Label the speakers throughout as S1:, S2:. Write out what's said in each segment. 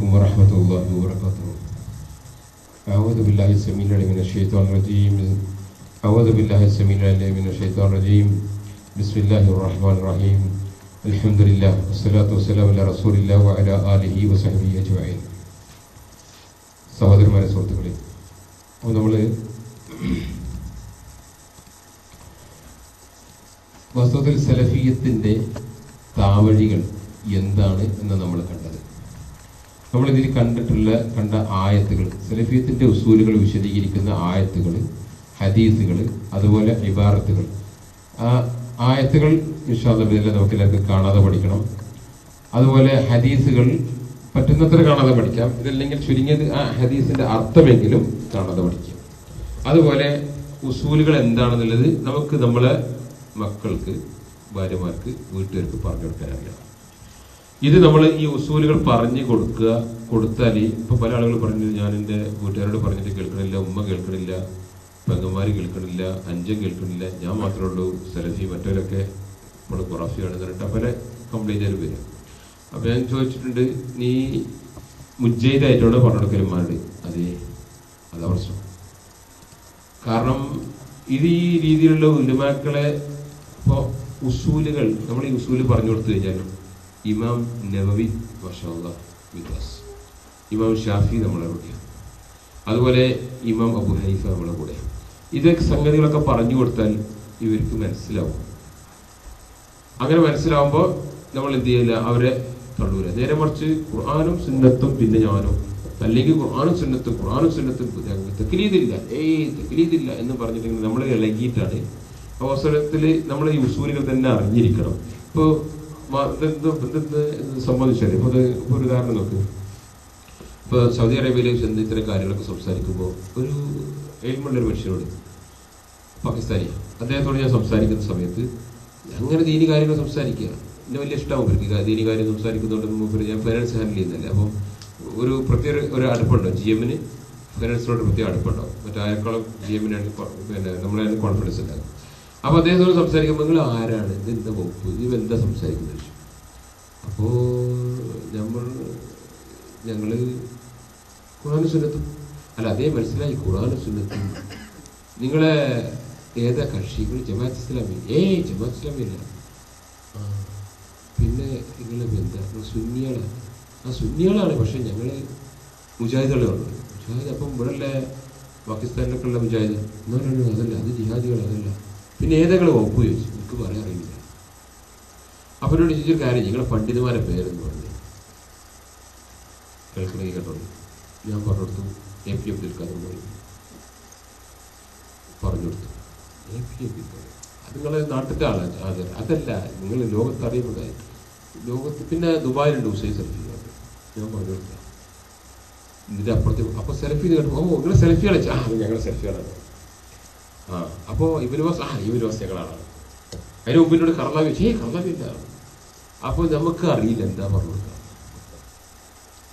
S1: عليكم ورحمة الله وبركاته. أعوذ بالله السميع العليم من الشيطان الرجيم. أعوذ بالله السميع العليم من الشيطان الرجيم. بسم الله الرحمن الرحيم. الحمد لله والصلاة والسلام على رسول الله وعلى آله وصحبه أجمعين. സഹോദരന്മാരെ, സുഹൃത്തുക്കളെ, അപ്പോൾ നമ്മൾ വാസ്തവത്തിൽ സലഫിയത്തിൻ്റെ താവഴികൾ എന്താണ് എന്ന് നമ്മൾ കണ്ടത്. നമ്മളിതിൽ കണ്ട ആയത്തുകൾ, സലഫിയത്തിൻ്റെ ഉസൂലുകൾ വിശദീകരിക്കുന്ന ആയത്തുകൾ, ഹദീസുകൾ, അതുപോലെ ഇബാറത്തുകൾ. ആ ആയത്തുകൾ ഇൻഷാ അല്ലാഹ് നമുക്ക് എല്ലാവർക്കും കാണാതെ പഠിക്കണം. അതുപോലെ ഹദീസുകൾ പറ്റുന്നത്ര കാണാതെ പഠിക്കാം. ഇതല്ലെങ്കിൽ ചുരുങ്ങിയത് ആ ഹദീസിൻ്റെ അർത്ഥമെങ്കിലും കാണാതെ പഠിക്കാം. അതുപോലെ ഉസൂലുകൾ എന്താണെന്നുള്ളത് നമുക്ക് നമ്മളെ മക്കൾക്ക്, ഭാര്യമാർക്ക്, വീട്ടുകാർക്ക് പറഞ്ഞു കൊടുക്കാനറിയാം. ഇത് നമ്മൾ ഈ ഉസൂലുകൾ പറഞ്ഞു കൊടുത്താൽ ഇപ്പോൾ പല ആളുകൾ പറഞ്ഞത് ഞാൻ എൻ്റെ വീട്ടുകാരോട് പറഞ്ഞിട്ട് കേൾക്കണില്ല, ഉമ്മ കേൾക്കണില്ല, പെങ്ങന്മാർ കേൾക്കണില്ല, അഞ്ചൻ കേൾക്കണില്ല, ഞാൻ മാത്രമേ ഉള്ളൂ സലഫി, മറ്റവരൊക്കെ നമ്മൾ ഖുറാഫിയാണെന്ന് പറഞ്ഞിട്ട് പല കംപ്ലൈൻറ്റുകൾ വരും. അപ്പോൾ ഞാൻ ചോദിച്ചിട്ടുണ്ട്, നീ മുജയ്ദായിട്ടാണ് പറഞ്ഞു കൊടുക്കലുമാരുടെ? അതെ, അതാ പ്രശ്നം. കാരണം ഇത് ഈ രീതിയിലുള്ള ഉലമാക്കളെ ഇപ്പോൾ ഉസൂലുകൾ നമ്മൾ ഈ ഉസൂല് പറഞ്ഞു കൊടുത്തു കഴിഞ്ഞാൽ ഇമാം നവവി മാഷാഅല്ലാഹ് വികാസ്, ഇമാം ഷാഫി നമ്മളെ കൂടെയാണ്, അതുപോലെ ഇമാം അബു ഹനീഫ നമ്മളെ കൂടെയാണ്. ഇതൊക്കെ സംഗതികളൊക്കെ പറഞ്ഞു കൊടുത്താൽ ഇവർക്ക് മനസ്സിലാവും. അങ്ങനെ മനസ്സിലാവുമ്പോൾ നമ്മൾ എന്ത് ചെയ്യില്ല, അവരെ തള്ളൂല. നേരെ മറിച്ച് ഖുർആനും സുന്നത്തും പിന്നെ ഞാനും, അല്ലെങ്കിൽ ഖുർആനും സുന്നത്തും തക്ലീദില്ല, തക്ലീദില്ല എന്ന് പറഞ്ഞിട്ടുണ്ടെങ്കിൽ നമ്മൾ ഇളകിയിട്ടാണ്. അവസരത്തിൽ നമ്മൾ ഈ ഉസൂലുകൾ തന്നെ അറിഞ്ഞിരിക്കണം. ഇപ്പോൾ സംബന്ധിച്ചാൽ ഇപ്പോൾ ഒരു ഉദാഹരണം നോക്ക്. ഇപ്പോൾ സൗദി അറേബ്യയിലെ ചെന്ന് ഇത്തരം കാര്യങ്ങളൊക്കെ സംസാരിക്കുമ്പോൾ ഒരു എൽമുള്ളൊരു മനുഷ്യനോട്, പാകിസ്ഥാനി, അദ്ദേഹത്തോട് ഞാൻ സംസാരിക്കുന്ന സമയത്ത് അങ്ങനെ ദീനി കാര്യങ്ങൾ സംസാരിക്കുക എന്നെ വലിയ ഇഷ്ടമാവും. ഇവർക്ക് ദീനി കാര്യം സംസാരിക്കുന്നതുകൊണ്ട് ഞാൻ ഫൈനാൻസ് ഹാൻഡിൽ ചെയ്യുന്നില്ല. അപ്പം ഒരു പ്രത്യേക ഒരു അടുപ്പുണ്ടോ, ജി എമ്മിന് ഫൈനാൻസിനോട് പ്രത്യേക അടുപ്പുണ്ടാവും. മറ്റാരെക്കാളും ജി എമ്മിനാണ് പിന്നെ നമ്മളെ കോൺഫിഡൻസ് ഉണ്ടാകും. അപ്പോൾ അദ്ദേഹത്തോട് സംസാരിക്കുമ്പോൾ നിങ്ങൾ ആരാണ്, ഇതെന്താ വകുപ്പ്, ഇത് എന്താ സംസാരിക്കുന്നത്? അപ്പോൾ ഞങ്ങൾ ഖുർആനും സുന്നത്തും. അല്ല, അതേ മനസ്സിലായി, ഖുർആനും സുന്നത്തും. നിങ്ങളെ ഏതാ കക്ഷി? നിങ്ങൾ ജമാഅത്ത് ഇസ്ലാമി? ജമാഅത്ത് ഇസ്ലാമി അല്ല. പിന്നെ നിങ്ങൾ എന്താ? സുന്നികളാണ്. സുന്നികളാണ്, പക്ഷെ ഞങ്ങൾ മുജാഹിദുകളുണ്ട്. മുജാഹിദ് അപ്പം ഇവിടെയല്ലേ പാകിസ്ഥാനിലൊക്കെ ഉള്ള മുജാഹിദ്? അതല്ല, അത് ജിഹാദികൾ, അതല്ല. പിന്നെ ഏതെങ്കിലും വകുപ്പ് ചോദിച്ചു, എനിക്ക് പറയാൻ അറിയില്ല. അപ്പോൾ എന്നോട് ചോദിച്ചൊരു കാര്യം, നിങ്ങളെ പണ്ഡിതന്മാരെ പേരെന്ന് പറഞ്ഞു കേൾക്കണമെങ്കിൽ കേട്ടോളൂ. ഞാൻ പറഞ്ഞു കൊടുത്തു, APM അബ്ദുൽ ഖാദർ പറഞ്ഞു കൊടുത്തു. APM അബ്ദുൽ ഖാദർ അത് നിങ്ങളെ നാട്ടിലത്തെ ആളാണ്. അതല്ല, നിങ്ങൾ ലോകത്ത് അറിയുന്നതായി ലോകത്ത്. പിന്നെ ദുബായിലുണ്ട് ഉസൈൻ സെൽഫി, ഞാൻ പറഞ്ഞു കൊടുത്ത. ഇതിൻ്റെ അപ്പുറത്ത് അപ്പോൾ സെൽഫി കേട്ടു. നിങ്ങൾ സെൽഫി കളിച്ചാ? അത് ഞങ്ങളുടെ സെൽഫികളാണ്. അപ്പോൾ ഇവര് വാസ് ഞങ്ങളാണ്. അതിന് മുമ്പിനോട് കർലാവി കർലാവില്ല. അപ്പോൾ നമുക്ക് അറിയില്ല എന്താ പറഞ്ഞു കൊടുക്കുക.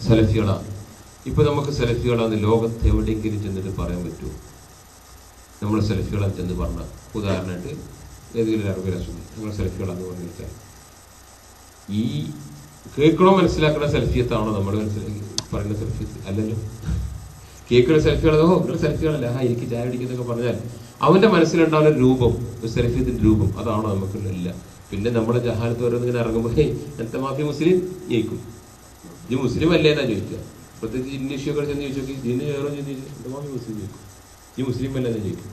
S1: സെലഫികളാണ്. ഇപ്പൊ നമുക്ക് സെലഫികളാന്ന് ലോകത്ത് എവിടെയെങ്കിലും ചെന്നിട്ട് പറയാൻ പറ്റുമോ? നമ്മൾ സെലഫികളാന്ന് ചെന്ന് പറഞ്ഞ, ഉദാഹരണമായിട്ട് ഏതെങ്കിലും അറബി രാഷ്ട്രം നമ്മൾ സെലഫികളാന്ന് പറഞ്ഞു വെച്ചാൽ, ഈ കേൾക്കണോ മനസ്സിലാക്കണ സെൽഫിയത്താണോ നമ്മൾ പറയുന്ന സെൽഫിയത്ത്? അല്ലല്ലോ. കേൾക്കുന്ന സെൽഫികളോ നിങ്ങൾ സെൽഫികളല്ല, എനിക്ക് ചായ അടിക്കുന്നൊക്കെ പറഞ്ഞാൽ അവന്റെ മനസ്സിലുണ്ടാവുന്ന രൂപം, സെൽഫിയത്തിന്റെ രൂപം, അതാണോ നമുക്കില്ല. പിന്നെ നമ്മുടെ ജഹാലത്ത് ഓരോന്നിങ്ങനെ ഇറങ്ങുമ്പോൾ എന്താ മാഫി മുസ്ലിം ജയിക്കും, ഈ മുസ്ലിം അല്ലേ എന്നാ ചോദിക്കുക. പ്രത്യേകിച്ച് ഇന്നീഷ്യൊക്കെ ചെന്ന് ചോദിച്ചു, ഇതിന് വേറെ ചെന്ന് ചോദിച്ചു, എന്താ മാഫി മുസ്ലിം ജയിക്കും, ഈ മുസ്ലിം അല്ലേ എന്നാ ചോദിക്കും.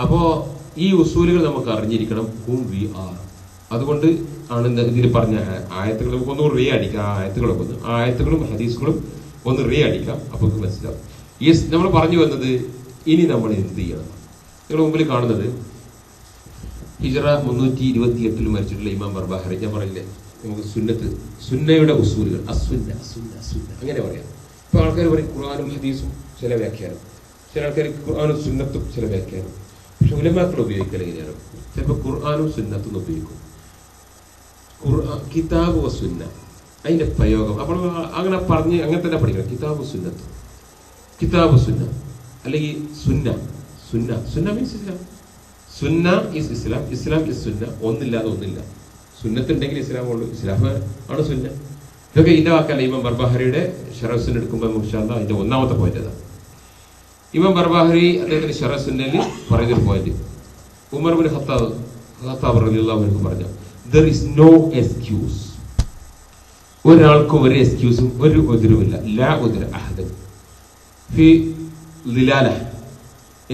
S1: അപ്പോ ഈ ഉസൂലുകൾ നമുക്ക് അറിഞ്ഞിരിക്കണം. Whom we are. അതുകൊണ്ട് ആണ് ഇതിൽ പറഞ്ഞ ആയത്തുകൾ നമുക്കൊന്ന് റീ അടിക്കാം. ആയത്തുകളും ഹദീസുകളും ഒന്ന് റീ അടിക്കാം, അപ്പോൾ മനസ്സിലാവും. നമ്മൾ പറഞ്ഞു വന്നത്, ഇനി നമ്മൾ എന്ത് ചെയ്യണം? നിങ്ങളുടെ മുമ്പിൽ കാണുന്നത് ഹിജറ 328 മരിച്ചിട്ടുള്ള ഇമാം ബർബഹാരി. ഞാൻ പറയില്ലേ, നമുക്ക് സുന്നയുടെ ഉസൂലുകൾ, അങ്ങനെ പറയാം. ഇപ്പൊ ആൾക്കാർ പറയും ഖുർആനും ഹദീസും ചില വ്യാഖ്യാനം, ചില ആൾക്കാർ ഖുർആനും സുന്നത്തും ചില വ്യാഖ്യാനം. പക്ഷെ ഉലമാക്കൾ ഉപയോഗിക്കൽ എങ്ങനെയാണ്? ചിലപ്പോൾ ഖുർആനും സുന്നത്തും ഉപയോഗിക്കും. കിതാബ് വ സുന്ന, അതിന്റെ പ്രയോഗം അപ്പോൾ അങ്ങനെ പറഞ്ഞ് അങ്ങനെ തന്നെ പഠിക്കണം. കിതാബ് സുന്ന അല്ലെങ്കിൽ സുന്ന മീൻസ് ഇസ്ലാം. സുന്ന ഈസ് ഇസ്ലാം, ഇസ്ലാം ഈസ് സുന്ന. ഒന്നില്ലാതെ ഒന്നില്ല. സുന്നത്തുണ്ടെങ്കിൽ ഇസ്ലാം ഉള്ളൂ, ഇസ്ലാം ആണ് സുന്ന. ഇതൊക്കെ ഇതിന്റെ വാക്കല്ല. ഇമാം ബർബാഹരിയുടെ ഷറഹ്സുൻ എടുക്കുമ്പോൾ ഇൻഷാല്ലാഹ് അതിന്റെ ഒന്നാമത്തെ പോയിന്റ് അതാണ്. ഇമാം ബർബാഹരി അദ്ദേഹത്തിന്റെ ഷറഹ്സുന്നലിൽ പറയുന്നൊരു പോയിന്റ്, ഉമർ ബിൻ ഖത്താബ് റളിയല്ലാഹു അൻഹു പറഞ്ഞു, there is no excuse. ഒരാൾക്കും ഒരു എക്സ്ക്യൂസും ഒരു ഉദ്രവുമില്ല. ലാ ഉദ്ര അഹദൻ ഫി ലിലാല,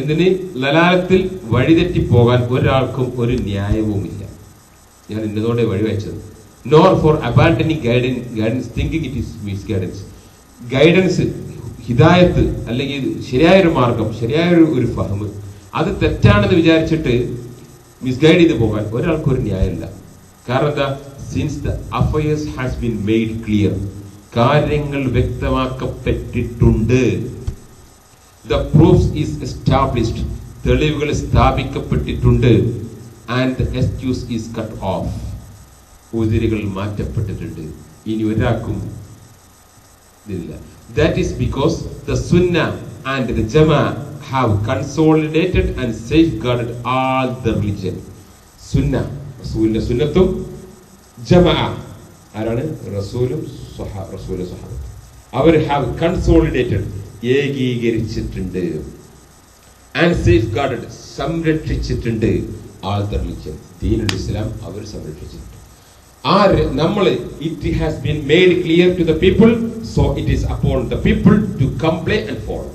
S1: എന്തിന് ലലാലത്തിൽ വഴിതെറ്റി പോകാൻ ഒരാൾക്കും ഒരു ന്യായവുമില്ല. ഞാൻ ഇന്നതോടെ വഴിവെച്ചത്. Nor for abandoning guidance thinking it is misguidance. Guidance, ഹിദായത്ത് അല്ലെങ്കിൽ ശരിയായൊരു മാർഗം, ശരിയായൊരു ഫഹ്മ്, അത് തെറ്റാണെന്ന് വിചാരിച്ചിട്ട് മിസ്ഗൈഡ് ചെയ്ത് പോകാൻ ഒരാൾക്കും ഒരു ന്യായമില്ല. കാരണം എന്താ? Since the affairs has been made clear, കാര്യങ്ങൾ വ്യക്തമാക്കപ്പെട്ടിട്ടുണ്ട്. ദ പ്രൂഫ്സ് ഈസ് എസ്റ്റാബ്ലിഷ്ഡ്, തെളിവുകൾ സ്ഥാപിക്കപ്പെട്ടിട്ടുണ്ട്. And the excuse is cut off, ഉതിരുകൾ മാറ്റപ്പെട്ടിട്ടുണ്ട്. ഇനി ഒരാൾക്കും ഇതില്ല. That is because the Sunnah and the Jama'ah have consolidated and safeguarded all the religion. Sunnah, റസൂലിന്റെ സുന്നത്തും ജമാഅ, ആരാണ്? റസൂലും സ്വഹാബത്തും. അവർ have consolidated, ഏകീകരിച്ചിട്ടുണ്ട്, and safeguarded, സംരക്ഷിച്ചിട്ടുണ്ട്, all the religion, Deenul Islam our സംരക്ഷിച്ചിട്ടുണ്ട്. It has been made clear to the people, so it is upon the people to comply and follow.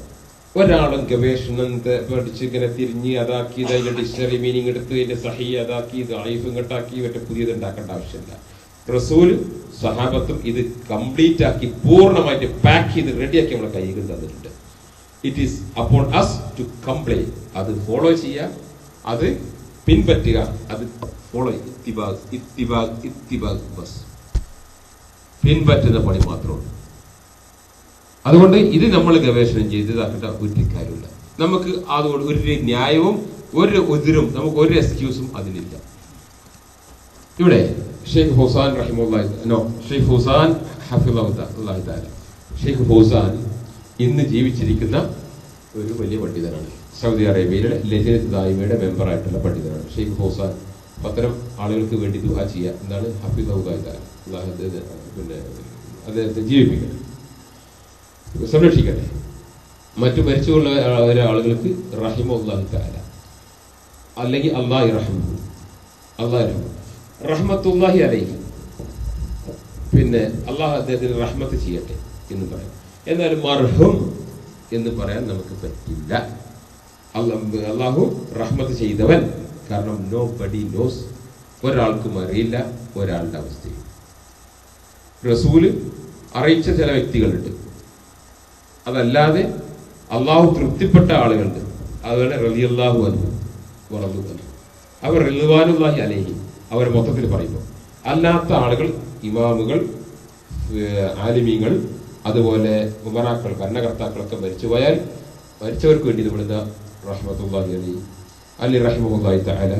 S1: ഒരാളും ഗവേഷണം പഠിച്ച് ഇങ്ങനെ തിരിഞ്ഞ് അതാക്കി അതിന്റെ ഡിക്ഷണറി മീനിങ് എടുത്ത് അതിന്റെ സഹി അതാക്കി ദഈഫ് ഇങ്ങോട്ടാക്കി മറ്റേ പുതിയത് ഉണ്ടാക്കേണ്ട ആവശ്യമില്ല. റസൂൽ സഹാബത്തും ഇത് കംപ്ലീറ്റ് ആക്കി പൂർണ്ണമായിട്ട് പാക്ക് ചെയ്ത് റെഡിയാക്കി നമ്മളെ കൈകൾ തന്നിട്ടുണ്ട്. It is upon us to comply, അത് ഫോളോ ചെയ്യുക, അത് പിൻപറ്റുക, അത് ഫോളോ ബസ് പിൻപറ്റുന്ന പണി മാത്രമുണ്ട്. അതുകൊണ്ട് ഇത് നമ്മൾ ഗവേഷണം ചെയ്ത് ഇതാക്കേണ്ട ഒരു കാര്യമില്ല. നമുക്ക് അതുകൊണ്ട് ഒരു ന്യായവും ഒരു ഉതിരും നമുക്ക് ഒരു എക്സ്ക്യൂസും അതിനില്ല. ഇവിടെ ഷെയ്ഖ് ഹുസാൻ ഷെയ്ഖ് ഹുസാൻ ഹഫിളഹു തആല, ഷെയ്ഖ് ഹുസാൻ ഇന്ന് ജീവിച്ചിരിക്കുന്ന ഒരു വലിയ പണ്ഡിതനാണ്. സൗദി അറേബ്യയിലെ ലജ്നത്ത് ദായിമയുടെ മെമ്പറായിട്ടുള്ള പണ്ഡിതനാണ് ഷെയ്ഖ് ഹുസാൻ. അത്തരം ആളുകൾക്ക് വേണ്ടി ദുആ ചെയ്യുക എന്നാണ് ഹഫിളഹു തആല. പിന്നെ അദ്ദേഹത്തെ ജീവിപ്പിക്കട്ടെ, സംരക്ഷിക്കട്ടെ. മറ്റു മരിച്ചുള്ള ആളുകൾക്ക് റഹിമഹുല്ലാഹു തആല അല്ലെങ്കിൽ അല്ലാഹു റഹ്മഹു, റഹ്മത്തുല്ലാഹി അലൈഹി, പിന്നെ അള്ളാഹു അദ്ദേഹത്തിന് റഹ്മത്ത് ചെയ്യട്ടെ എന്ന് പറയാം. എന്നാൽ മർഹൂം എന്ന് പറയാൻ നമുക്ക് പറ്റില്ല. അള്ളാഹു റഹ്മത്ത് ചെയ്തവൻ, കാരണം നോ ബഡി നോസ്, ഒരാൾക്കും അറിയില്ല ഒരാളുടെ അവസ്ഥയും. റസൂല് അറിയിച്ച ചില വ്യക്തികളുണ്ട്, അതല്ലാതെ അള്ളാഹു തൃപ്തിപ്പെട്ട ആളുകളുണ്ട്. അതുപോലെ റളിയല്ലാഹു അൻഹു വറദു അൻഹു, അവർ റിദ്വാനുല്ലാഹി അലൈഹി അവർ മൊത്തത്തിൽ പറയുമ്പോൾ. അല്ലാത്ത ആളുകൾ ഇമാമുകൾ, ആലിമീങ്ങൾ, അതുപോലെ ഉമറാക്കൾ, ഭരണകർത്താക്കളൊക്കെ മരിച്ചുപോയാൽ മരിച്ചവർക്ക് വേണ്ടി നമ്മളിതാ റഹ്മത്തുല്ലാഹി അലൈഹി അലി റഹിമഹുല്ലാഹി തആല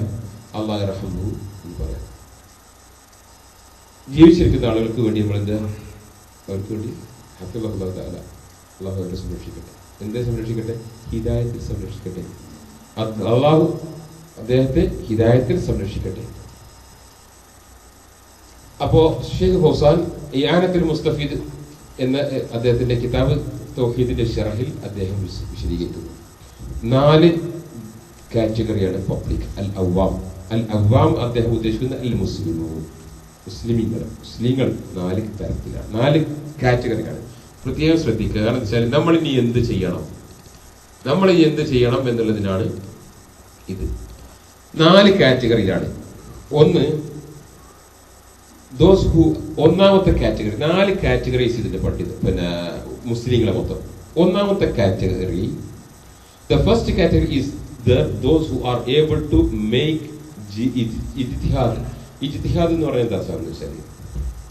S1: അല്ലാഹു റഹ്മഹു എന്ന് പറയാം. ജീവിച്ചിരിക്കുന്ന ആളുകൾക്ക് വേണ്ടി നമ്മളെന്താ അവർക്ക് വേണ്ടി ഹഫിളഹുല്ലാഹു തആല അള്ളാഹു അവരെ സംരക്ഷിക്കട്ടെ. എന്തേ സംരക്ഷിക്കട്ടെ? ഹിദായത്തിൽ സംരക്ഷിക്കട്ടെ. അള്ളാഹു അദ്ദേഹത്തെ ഹിദായത്തിൽ സംരക്ഷിക്കട്ടെ. അപ്പോ ഷെയ്ഖ് ഹുസാൻ ഇആനത്തുൽ മുസ്തഫീദ് എന്ന അദ്ദേഹത്തിന്റെ കിതാബ് തൗഹീദിന്റെ ശറഹിൽ അദ്ദേഹം വിശദീകരിക്കുന്നു. 4 കാറ്റഗറിയാണ് പബ്ലിക്. അൽ അവ്വാം അദ്ദേഹം ഉദ്ദേശിക്കുന്ന അൽ മുസ്ലിമൂൻ, മുസ്ലിമീങ്ങൾ, മുസ്ലിങ്ങൾ 4 തരത്തിലാണ്, 4 കാറ്റഗറിയാണ്. പ്രത്യേകം ശ്രദ്ധിക്കുക. കാരണം എന്താ വെച്ചാൽ നമ്മളിനി എന്ത് ചെയ്യണം എന്നുള്ളതിനാണ് ഇത്. 4 കാറ്റഗറിയിലാണ്. ഒന്ന് ഒന്നാമത്തെ കാറ്റഗറി, 4 കാറ്റഗറീസ് ഇതിന്റെ പിന്നെ മുസ്ലിങ്ങളെ മൊത്തം. ഒന്നാമത്തെ category, the first category is those who are able to make ഇജ്തിഹാദ്. ഇജ്തിഹാദ് എന്ന് പറയുന്നത് എന്താ സാറെന്ന് വെച്ചാൽ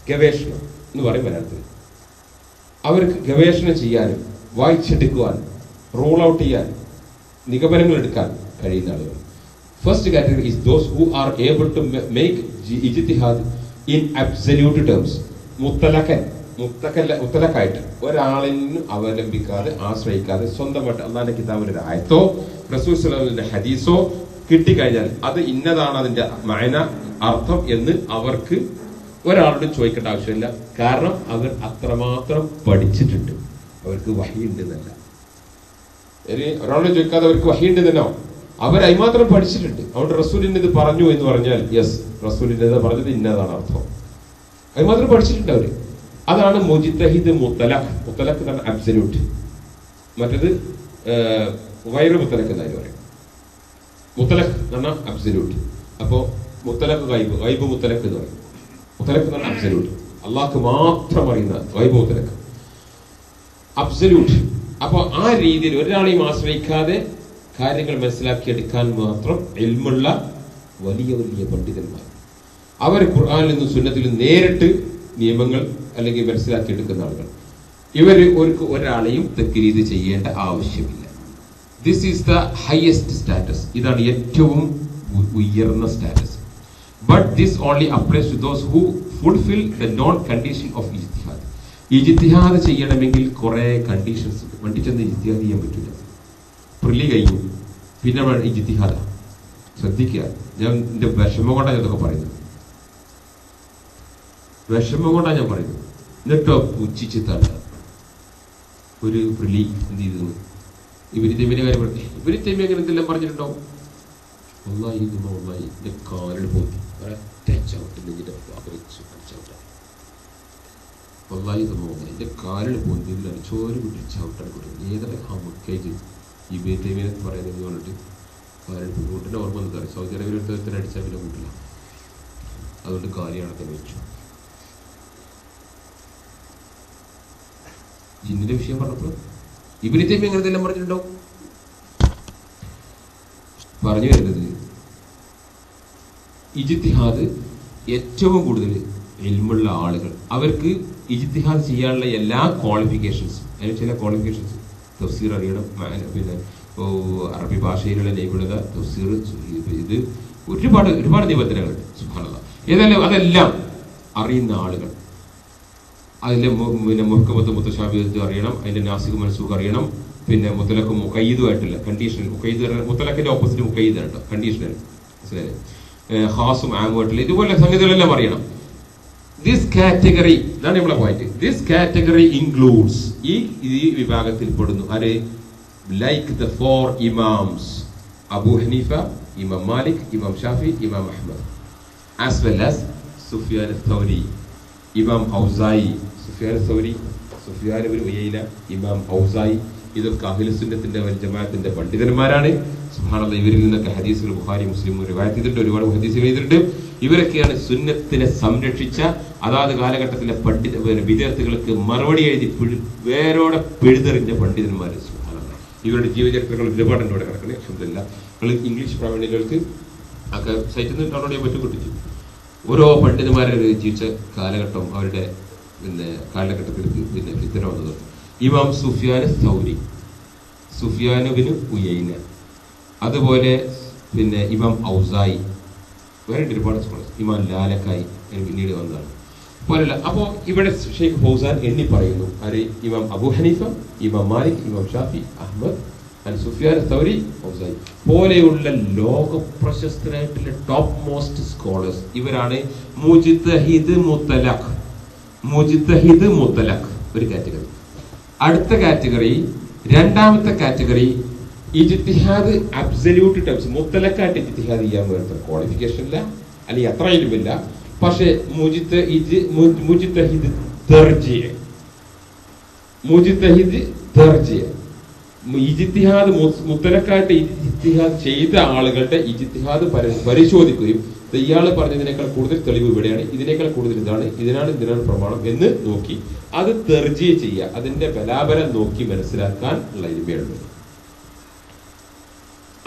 S1: ഗവേഷണം എന്ന് പറയും മലയാളത്തിൽ. അവർക്ക് ഗവേഷണം ചെയ്യാനും വായിച്ചെടുക്കുവാൻ, റൂൾ ഔട്ട് ചെയ്യാൻ, നിഗമനങ്ങൾ എടുക്കാൻ കഴിയുന്ന ആളുകൾ. First category is those who are able to make ഇജ്തിഹാദ് ഇൻ അബ്സല്യൂട്ട് ടേംസ്. മുത്തലക്കായിട്ട് ഒരാളിനും അവലംബിക്കാതെ, ആശ്രയിക്കാതെ, സ്വന്തമായിട്ട് അള്ളാന്റെ കിതാബിന്റെ ഒരു ആയത്തോ റസൂൽ സ്വല്ലല്ലാഹു അലൈഹി വസല്ലം ഹദീസോ കിട്ടിക്കഴിഞ്ഞാൽ അത് ഇന്നതാണ് അതിന്റെ മഅന, അർത്ഥം എന്ന് അവർക്ക് ഒരാളോട് ചോദിക്കേണ്ട ആവശ്യമില്ല. കാരണം അവർ അത്രമാത്രം പഠിച്ചിട്ടുണ്ട്, അവർക്ക് വഹി ഉണ്ട് എന്നല്ല. ഒരാളോട് ചോദിക്കാതെ അവർക്ക് വഹി ഉണ്ട് എന്നോ, അവർ അതിമാത്രം പഠിച്ചിട്ടുണ്ട്. അതുകൊണ്ട് റസൂലിന് ഇത് പറഞ്ഞു എന്ന് പറഞ്ഞാൽ യെസ്, റസൂലിന്റെ പറഞ്ഞത് ഇന്നതാണ് അർത്ഥം. അതിമാത്രം പഠിച്ചിട്ടുണ്ട് അവര്. അതാണ് മുജിത്തഹിദ് മുത്തലഖ്. മുത്തലഖ് എന്നാണ് അബ്സല്യൂട്ട്, മറ്റത് ഗൈറു മുത്തലഖ് എന്നാണ് പറയും. മുത്തലഖ് എന്ന് പറഞ്ഞാൽ അബ്സല്യൂട്ട്. അപ്പോ മുത്തലഖ് ഗൈബ്, ഗൈബ് മുത്തലഖ് എന്ന് പറയും. മുത്തലഖ് എന്ന് പറഞ്ഞാൽ അബ്സല്യൂട്ട്, അള്ളാഹ്ക്ക് മാത്രം അറിയുന്ന ഗൈബ് മുത്തലഖ്, അബ്സല്യൂട്ട്. അപ്പൊ ആ രീതിയിൽ ഒരാളെയും ആശ്രയിക്കാതെ കാര്യങ്ങൾ മനസ്സിലാക്കിയെടുക്കാൻ മാത്രം ഇൽമുള്ള വലിയ വലിയ പണ്ഡിതന്മാർ, അവർ ഖുർആനിൽ നിന്നും സുന്നത്തിൽ നേരിട്ട് നിയമങ്ങൾ അല്ലെങ്കിൽ മനസ്സിലാക്കിയെടുക്കുന്ന ആളുകൾ. ഇവർ ഒരാളെയും തക്രീദ് ചെയ്യേണ്ട ആവശ്യമില്ല. This is the highest status. ഇതാണ് ഏറ്റവും ഉയർന്ന status. But this only applies to those who fulfil the non condition of ഇജ്തിഹാദ്. ഇജ്തിഹാദ് ചെയ്യണമെങ്കിൽ കുറെ കണ്ടീഷൻസ് ഉണ്ട്. വണ്ടി ചെന്ന് ഇജ്തിഹാദ് ചെയ്യാൻ പറ്റില്ല. പ്രിലി കഴിഞ്ഞു, പിന്നെ ഇജ്തിഹാദാ. ശ്രദ്ധിക്കുക, ഞാൻ എന്റെ വിഷമം കൊണ്ടാണ് ഞാനതൊക്കെ പറയുന്നത്. വിഷമം കൊണ്ടാണ് ഞാൻ പറയുന്നത്. എന്നിട്ടോ പുച്ഛിച്ച് തള്ള ഒരു പ്രിലി എന്ത് ചെയ്തു? ഇവര് തെമ്മിന്റെ കാര്യം പറഞ്ഞു. ഇവര് തെമ്മി അങ്ങനെ എന്തെല്ലാം പറഞ്ഞിട്ടുണ്ടാവും. ഒന്നായി എന്റെ കാലിൽ പോയി ചവിട്ടിന്റെ ഒന്നായി എന്റെ കാലിൽ പോയി ചോര് കുട്ടി ചവിട്ടാൻ കൊടുക്കും. ഏതൊക്കെ ഹമുക്കേജ് ഈ ബേത്തേമിനെ പറയുന്നത് പറഞ്ഞിട്ട് കാലിൽ പോയി. കൂട്ടിന്റെ ഓർമ്മ എന്താ പറയുക, സൗദി അറേബ്യയിൽ അടിച്ചാൽ പിന്നെ കൂട്ടില്ല. അതുകൊണ്ട് കാലിയാണത്തിന് വെച്ചു. ജിന്നിന്റെ വിഷയം പറഞ്ഞപ്പോൾ ഇബിന് തൈമിയ്യ അങ്ങനെ എല്ലാം പറഞ്ഞിട്ടുണ്ടോ? പറഞ്ഞു വരുന്നത് ഇജ്തിഹാദ് ഏറ്റവും കൂടുതൽ ഇൽമുള്ള ആളുകൾ, അവർക്ക് ഇജ്തിഹാദ് ചെയ്യാനുള്ള എല്ലാ ക്വാളിഫിക്കേഷൻസും, അതിന് ചില ക്വാളിഫിക്കേഷൻസ്, തഫ്സീർ അറിയണം, പിന്നെ അറബി ഭാഷയിലുള്ള നിപുണത, തഫ്സീർ, ഇത് ഒരുപാട് ഒരുപാട് നിബന്ധനകളുണ്ട്. സുബ്ഹാനല്ലാഹ്. ഏതായാലും അതെല്ലാം അറിയുന്ന ആളുകൾ, അതിന്റെ പിന്നെ മുഹ്കമത്ത് മുത്തശാബിഹത്ത് അറിയണം, അതിന്റെ നാസിഖ് മൻസൂഖ് അറിയണം, പിന്നെ മുത്തലഖ് മുഖയ്യിദുമായിട്ടുള്ള കണ്ടീഷണൽ, മുഖയ്യിദ് മുത്തലഖിന്റെ ഓപ്പോസിറ്റ് മുഖയ്യിദ് കേട്ടോ, കണ്ടീഷണൽ, ഖാസും ആമുമായിട്ടുള്ള ഇതുപോലെ സംഗതികളെല്ലാം അറിയണം. ദിസ് കാറ്റഗറി, ഇതാണ് നമ്മളെ പോയിന്റ്. ദിസ് കാറ്റഗറി ഇൻക്ലൂഡ്സ്, ഈ വിഭാഗത്തിൽ പെടുന്നു ആര്? Like the 4 imams, Abu Hanifa, Imam Malik, Imam Shafi, Imam Ahmad, as well as Sufyan al Thawri, Imam Awzai. Sufyan Ibnu ഉയൈന, ഇമാം ഔസായി, ഇതൊക്കെ അഹ്ലു സുന്നത്തിന്റെ വൽ ജമാഅത്തിന്റെ പണ്ഡിതന്മാരാണ്. സുബ്ഹാനല്ലാഹ്. ഇവരിൽ നിന്നൊക്കെ ഹദീസുകൾ ബുഖാരി മുസ്ലിം റിവായത്ത് ചെയ്തിട്ടുണ്ട്, ഒരുപാട് ഹദീസുകൾ ചെയ്തിട്ടുണ്ട്. ഇവരൊക്കെയാണ് സുന്നത്തിനെ സംരക്ഷിച്ച, അതാത് കാലഘട്ടത്തിലെ വിദ്യാർത്ഥികൾക്ക് മറുപടി എഴുതി വേരോടെ പിഴുതെറിഞ്ഞ പണ്ഡിതന്മാർ. സുബ്ഹാനല്ലാഹ്. ഇവരുടെ ജീവചരിത്രങ്ങൾ ഒരുപാടുണ്ട് ഇവിടെ കിടക്കുന്നത്. അൽഹംദുലില്ലാഹ്. നിങ്ങൾ ഇംഗ്ലീഷ് പ്രാവീണ്യങ്ങൾക്ക് ഒക്കെ സൈറ്റിൽ നിന്ന് ഡൗൺലോഡ് ചെയ്യാൻ പറ്റും, കിട്ടിച്ചു. ഓരോ പണ്ഡിതന്മാരെ ജീവിച്ച കാലഘട്ടം, അവരുടെ പിന്നെ കാലഘട്ടത്തിലേക്ക് പിന്നെ ഫിത്ന വന്നത്. ഇമാം സുഫിയാൻ സൗരി, സുഫിയാൻ ഇബ്നു ഉയൈന, അതുപോലെ പിന്നെ ഇമാം ഔസായി, വേറെ ഒരുപാട് സ്കോളേഴ്സ്, ഇമാം ലാലക്കായി പിന്നീട് വന്നതാണ് പോലല്ല. അപ്പോൾ ഇവിടെ ഷെയ്ഖ് ഫൗസാൻ എണ്ണി പറയുന്നു ആര്? ഇമാം Abu Hanifa, Imam Malik, Imam Shafi, Ahmad, Sufyan Thawri, ഔസായി പോലെയുള്ള ലോക പ്രശസ്തരായിട്ടുള്ള ടോപ്പ് മോസ്റ്റ് സ്കോളേഴ്സ്. ഇവരാണ് മുജ്തഹിദ് മുത്തലഖ്. മുജ്തഹിദ് മുത്തലഖ് ഒരു കാറ്റഗറി. അടുത്ത കാറ്റഗറി, രണ്ടാമത്തെ കാറ്റഗറി, ഇജ്തിഹാദ് അബ്സല്യൂട്ട് ടേംസ്. മുത്തലഖായിട്ട് ഇജ്തിഹാദ് ചെയ്യാൻ വേണ്ട ക്വാളിഫിക്കേഷൻ ഇല്ല, അല്ലെങ്കിൽ അത്ര ഇലുമില്ല. പക്ഷേ മുജ്തഹിദ് തർജിഅ്, മുജ്തഹിദ് തർജിഅ്, ഇജ്തിഹാദ് മുത്തലഖായിട്ട് ഇജ്തിഹാദ് ചെയ്ത ആളുകളുടെ ഇജ്തിഹാദ് പരിശോധിക്കുകയും ഇയാൾ പറഞ്ഞതിനേക്കാൾ കൂടുതൽ തെളിവ് ഇവിടെയാണ്, ഇതിനേക്കാൾ കൂടുതൽ ഇതാണ്, ഇതിനാണ് പ്രമാണം എന്ന് നോക്കി അത് തർജിഅ് ചെയ്യുക, അതിന്റെ ബലാബലം നോക്കി മനസ്സിലാക്കാൻ ഉള്ള ഇൽമുണ്ട്.